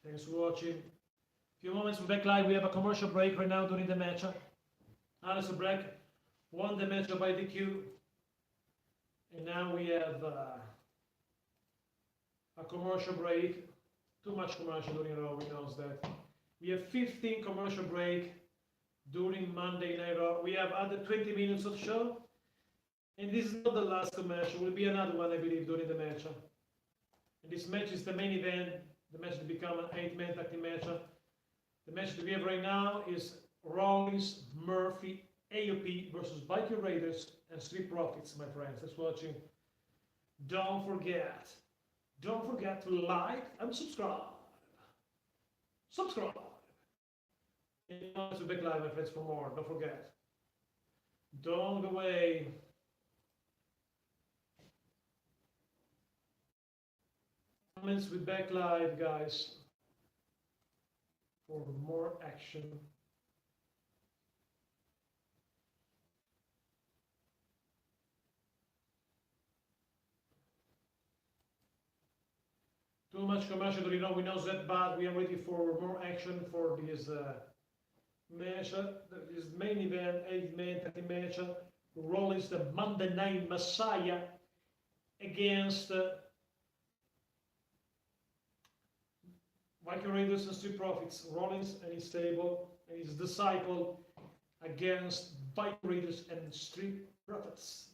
Thanks for watching. A few moments from back live, we have a commercial break right now during the match. Aleister Black won the match by DQ. And now we have a commercial break. Too much commercial during Raw, we know that. We have 15 commercial break during Monday Night Raw. We have other 20 minutes of show. And this is not the last commercial. Will be another one, I believe, during the match. And this match is the main event. The match to become an 8-man tag team match. The match that we have right now is Rollins, Murphy, AOP versus Viking Raiders and Street Profits, my friends. Thanks for watching. Don't forget to like and subscribe. Subscribe. And to back live, my friends, for more. Don't forget. Don't go away. Comments with back live, guys, for more action. Too much commercial, we know that, but we are ready for more action for this match. This main event, 8-man tag team match. Rollins, the Monday Night Messiah, against Viking Raiders and Street Profits. Rollins and his stable and his disciple against Viking Raiders and Street Profits.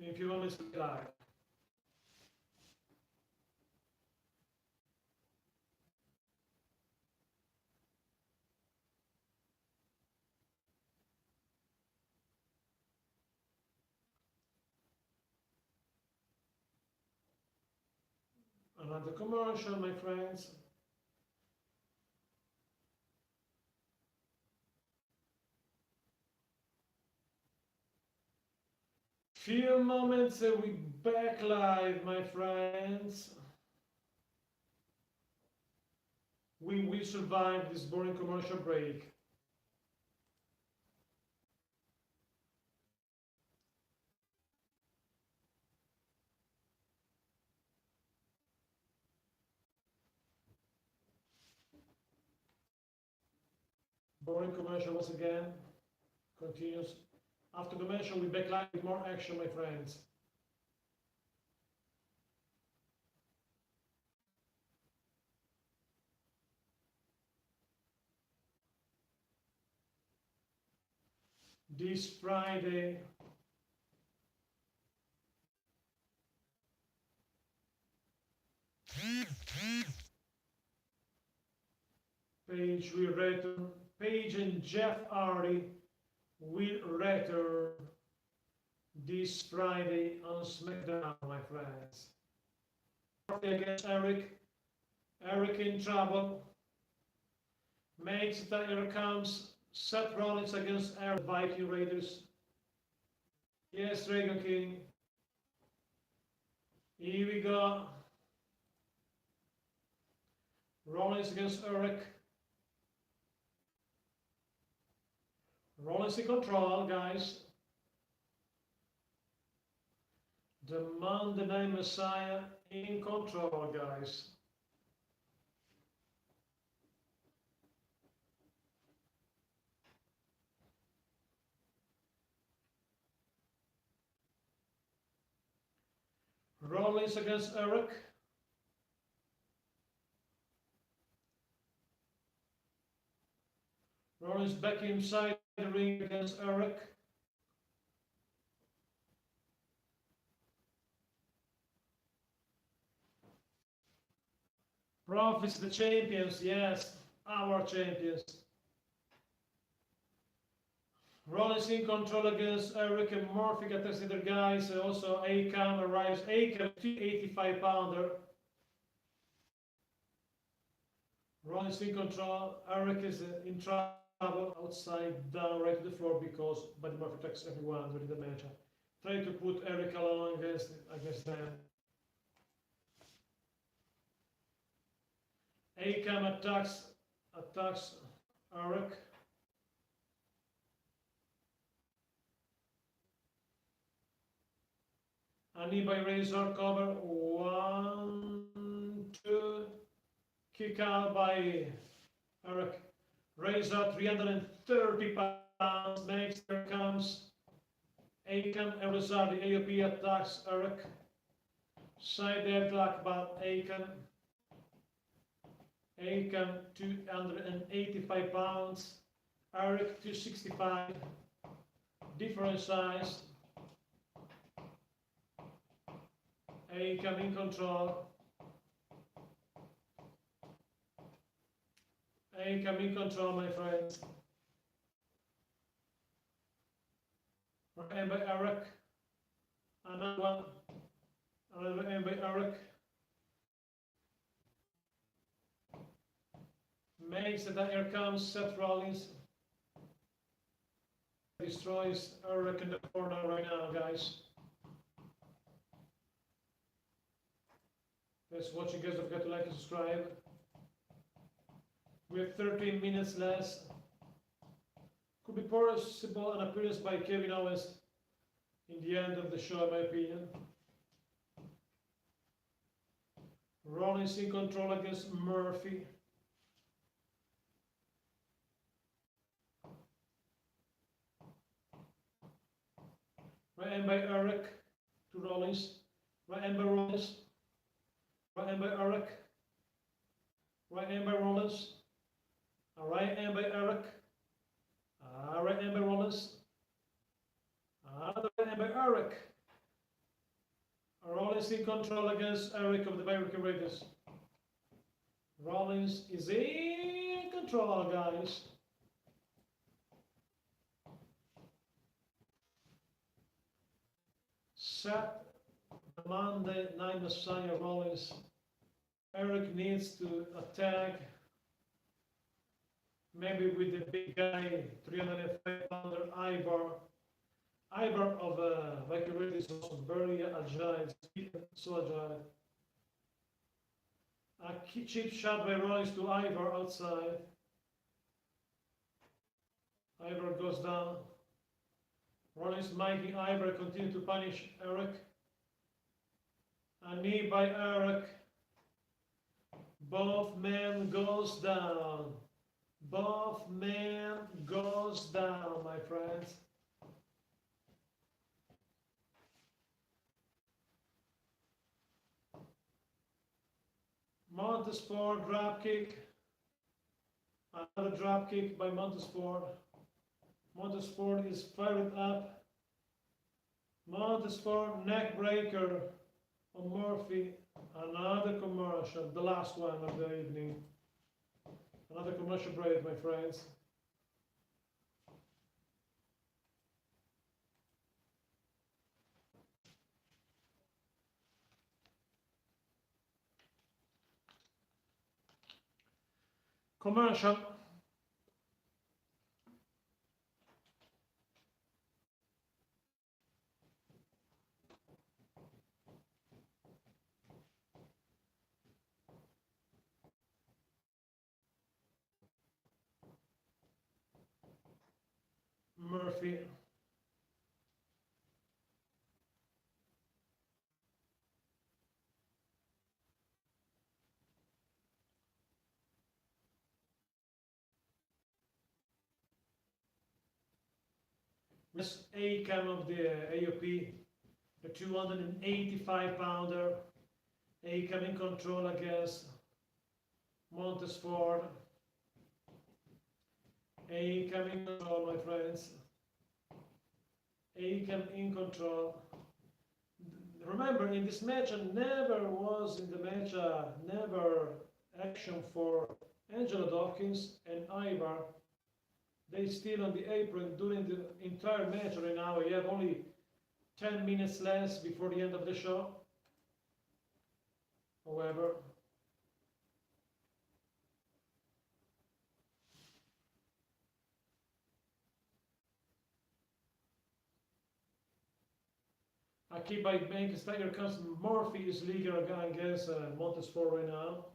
In a few moments, live. Another commercial, my friends. Few moments we back live, my friends. We will survive this boring commercial break. Boring commercial once again. Continues. After commercial, we back live with more action, my friends. This Friday, Paige will return. Paige and Jeff Hardy will return this Friday on SmackDown, my friends. Against Eric. Eric in trouble. Makes it that here comes Seth Rollins against Eric Viking Raiders. Yes, Dragon King. Here we go. Rollins against Eric. Rollins in control, guys. The Monday Night Messiah in control, guys. Rollins against Eric. Rollins back inside the ring against Eric. Profits the champions, yes, our champions. Rollins in control against Eric and Murphy got the other guys. Also, Akam arrives. Akam, 285-pounder. Rollins in control. Eric is in trouble. Outside down right to the floor because Buddy Murphy attacks everyone during the match. Try to put Eric along against them. Akam attacks Eric. A knee by Razor cover. 1, 2. Kick out by Eric. Razor, 330 pounds. Next, there comes Akam and Razor. The AOP attacks Eric. Side headlock about Akam. Akam, 285 pounds. Eric, 265. Different size. Akam in control. Akam in control, my friends. And by Eric. Another one. Another and by Eric. Makes it that here comes Seth Rollins. Destroys Eric in the corner right now, guys. Let's watch you guys. Don't forget to like and subscribe. We have 13 minutes less. Could be possible an appearance by Kevin Owens in the end of the show, in my opinion. Rollins in control against Murphy. Right hand by Eric to Rollins. Right hand by Rollins. Right hand by Eric. Right hand by Rollins. Right hand by Eric. Right hand by Rollins. Right hand by Eric. Rollins in control against Eric of the Viking Raiders. Rollins is in control, guys. Set the Monday Night Messiah Rollins needs to attack, maybe with the big guy, 305-pounder Ivar. Ivar of Viking Raid is also very agile, so agile. A cheap shot by Rollins to Ivar outside. Ivar goes down. Rollins making Ivar continue to punish Eric. A knee by Eric. Both men goes down. Both men goes down, my friends. Montesport drop kick. Another drop kick by Montesport. Montesport is fired up. Montesport neck breaker on Murphy. Another commercial, the last one of the evening. Another commercial break, my friends. Commercial. Murphy. This A-cam of the AOP, the 285-pounder. A-cam in control against Montesport. A-cam in control, my friends. A-cam in control. Remember, in this match, never was in the match, never action for Angela Dawkins and Ivar. They still on the apron during the entire match right now. We have only 10 minutes less before the end of the show. However, a kick by Bank Stagger comes. Murphy is legal against Montesport right now.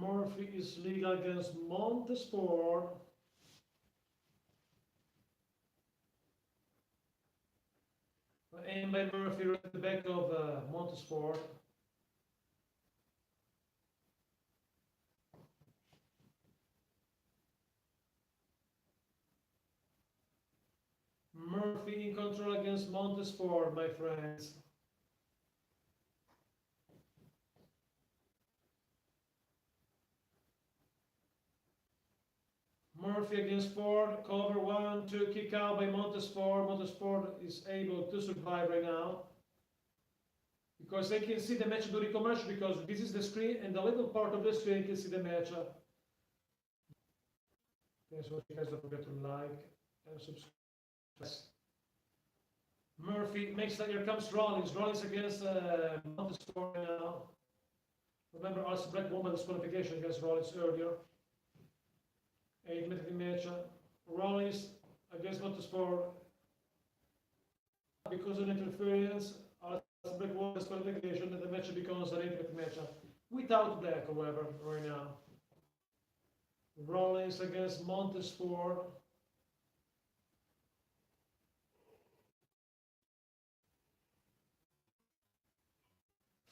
Murphy is legal against Montesport. Aim by Murphy right at the back of Montesport. Murphy in control against Montesport, my friends. Murphy against Ford, cover 1, 2, kick out by Montesport. Montesport is able to survive right now. Because they can see the match during commercial, because this is the screen, and the little part of the screen can see the match. Thanks for you guys, don't forget to like and subscribe. Murphy makes that. Here comes Rollins. Rollins against Montesport now. Remember, Alistair Black won by disqualification against Rollins earlier. 8-minute match. Rollins against Montesport. Because of interference, Alistair Black won disqualification, and the match becomes an 8-minute match. Without Black, however, right now. Rollins against Montesport.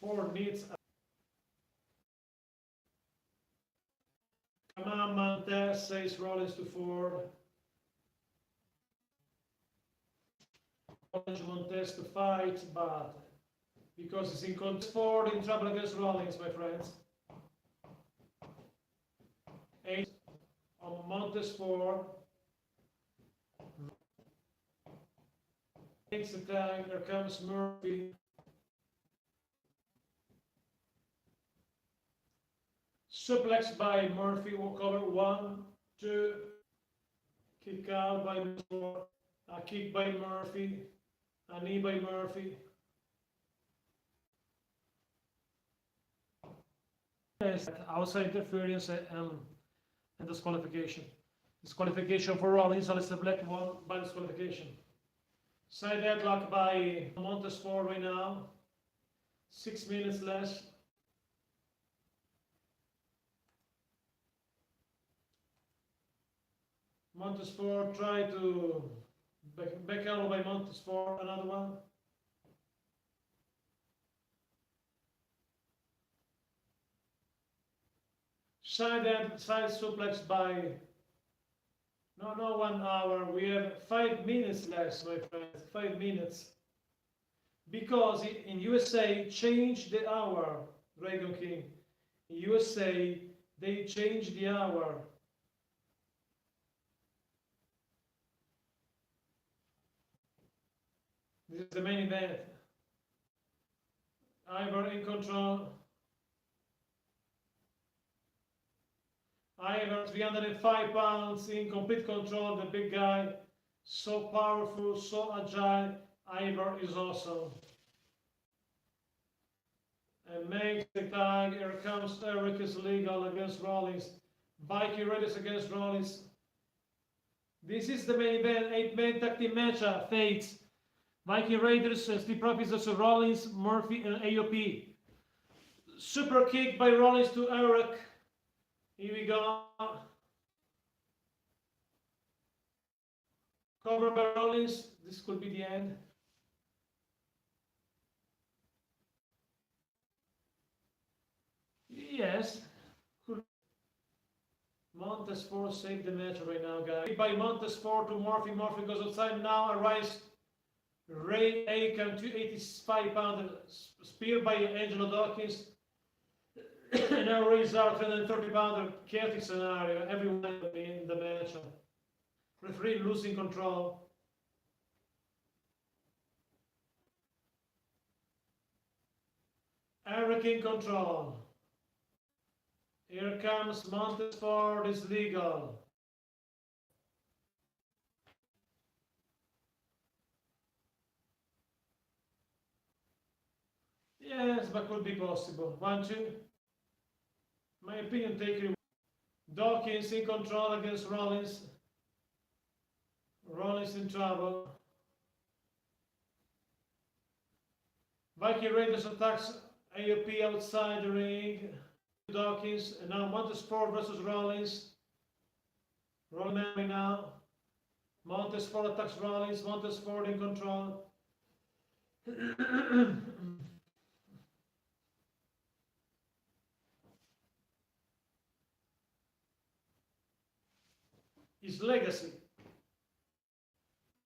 Ford needs a... Come on, Montez, says Rollins to Ford. Rollins Montez to fight, but because he's in control, Ford in trouble against Rollins, my friends. 8 on Montesport. Takes the time, there comes Murphy. Suplex by Murphy, will cover 1, 2, kick out by Montesport, a kick by Murphy, a knee by Murphy. outside interference and disqualification. Disqualification for Rollins, Aleister Black won by disqualification. Side headlock by Montesfort right now. 6 minutes less. Montesfort tried to back elbow by Montesfort, another one. Side suplex by no 1 hour. We have 5 minutes less, my friends. 5 minutes. Because in USA changed the hour, Dragon King. In USA they changed the hour. This is the main event. Ivar in control. Ivar, 305 pounds, in complete control, the big guy. So powerful, so agile. Ivar is awesome. And makes the tag. Here comes Eric is legal against Rollins. Viking Raiders against Rollins. This is the main event, 8-man tag team match. Fates. Viking Raiders and Steve Profits versus Rollins, Murphy, and AOP. Super kick by Rollins to Eric. Here we go. Cover by Rollins. This could be the end. Yes. Montesfort saved the match right now, guys. By Montesfort to Murphy. Murphy goes outside now. Arrives Ray Aiken, 285-pounder spear by Angelo Dawkins. Now Ray Zark, 130-pounder chaotic scenario. Everyone in the match. Referee losing control. Eric in control. Here comes Montesfort is legal. Yes, but could be possible. 1, 2. My opinion, take it. Dawkins in control against Rollins. Rollins in trouble. Viking Raiders attacks AOP outside the ring. Dawkins, and now Montesfort versus Rollins. Rollins now. Montesfort attacks Rollins. Montesfort in control. His legacy.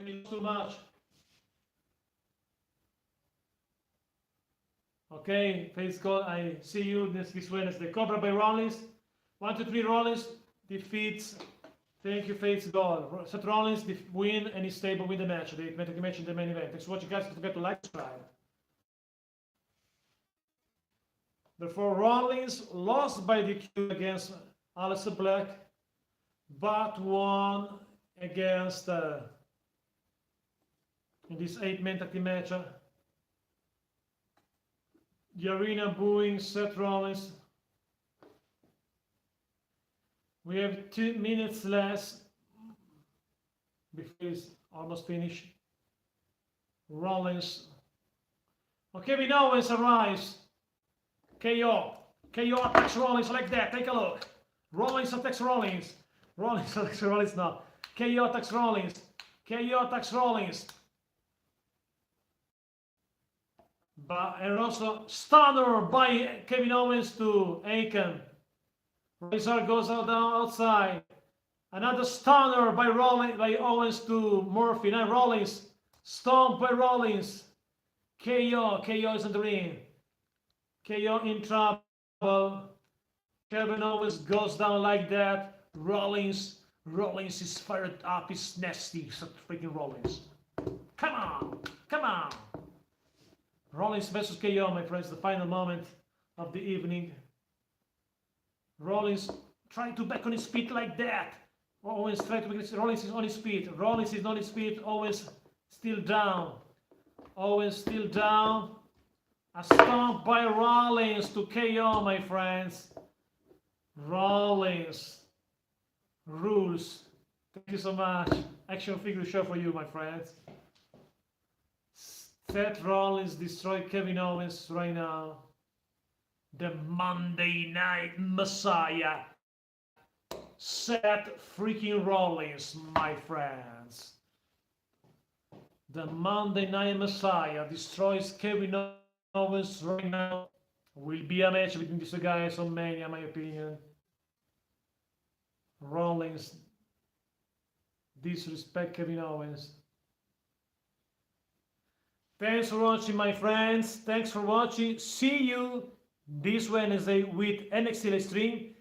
It's too much. Okay, face call. I see you this Wednesday. Cover by Rollins. 1, 2, 3. Rollins defeats. Thank you, face goal. Seth Rollins win and is stable with the match. They make the match in the main event. Thanks for watching, guys. Don't forget to like, subscribe. Therefore, Rollins lost by DQ against Aleister Black, but won against in this 8-man tag team match. The arena booing Seth Rollins. We have 2 minutes less before it's almost finished. Rollins. Okay, Kevin Owens arrives. KO. KO attacks Rollins like that. Take a look. Rollins attacks Rollins. Rollins attacks Rollins now. KO attacks Rollins. KO attacks Rollins. And also stunner by Kevin Owens to Aiken. Razor goes out down outside. Another stunner by Owens to Murphy. Now Rollins. Stomp by Rollins. KO. KO is in the ring. KO in trouble. Kevin Owens goes down like that. Rollins is fired up. He's nasty. So freaking Rollins. Come on. Come on. Rollins versus KO, my friends. The final moment of the evening. Rollins trying to back on his feet like that. Owens trying to make Rollins is on his feet. Rollins is on his feet. Owens still down. Owens still down. A stomp by Rollins to KO, my friends. Rollins rules. Thank you so much. Action figure show for you, my friends. Seth Rollins destroyed Kevin Owens right now. The Monday Night Messiah. Seth freaking Rollins, my friends. The Monday Night Messiah destroys Kevin Owens right now. Will be a match between these two guys on Mania, in my opinion. Rollins disrespect Kevin Owens. Thanks for watching, my friends. Thanks for watching. See you this Wednesday with NXT live stream.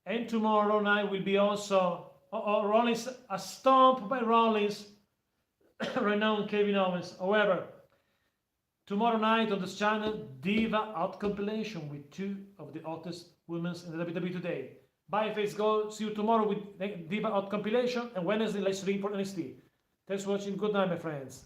And tomorrow night will be also Rollins, a stomp by Rollins. Right now on Kevin Owens. However, tomorrow night on this channel, Diva Out compilation with two of the hottest women in the WWE today. Bye, Face Go. See you tomorrow with Diva Out compilation and Wednesday live stream for NXT. Thanks for watching. Good night, my friends.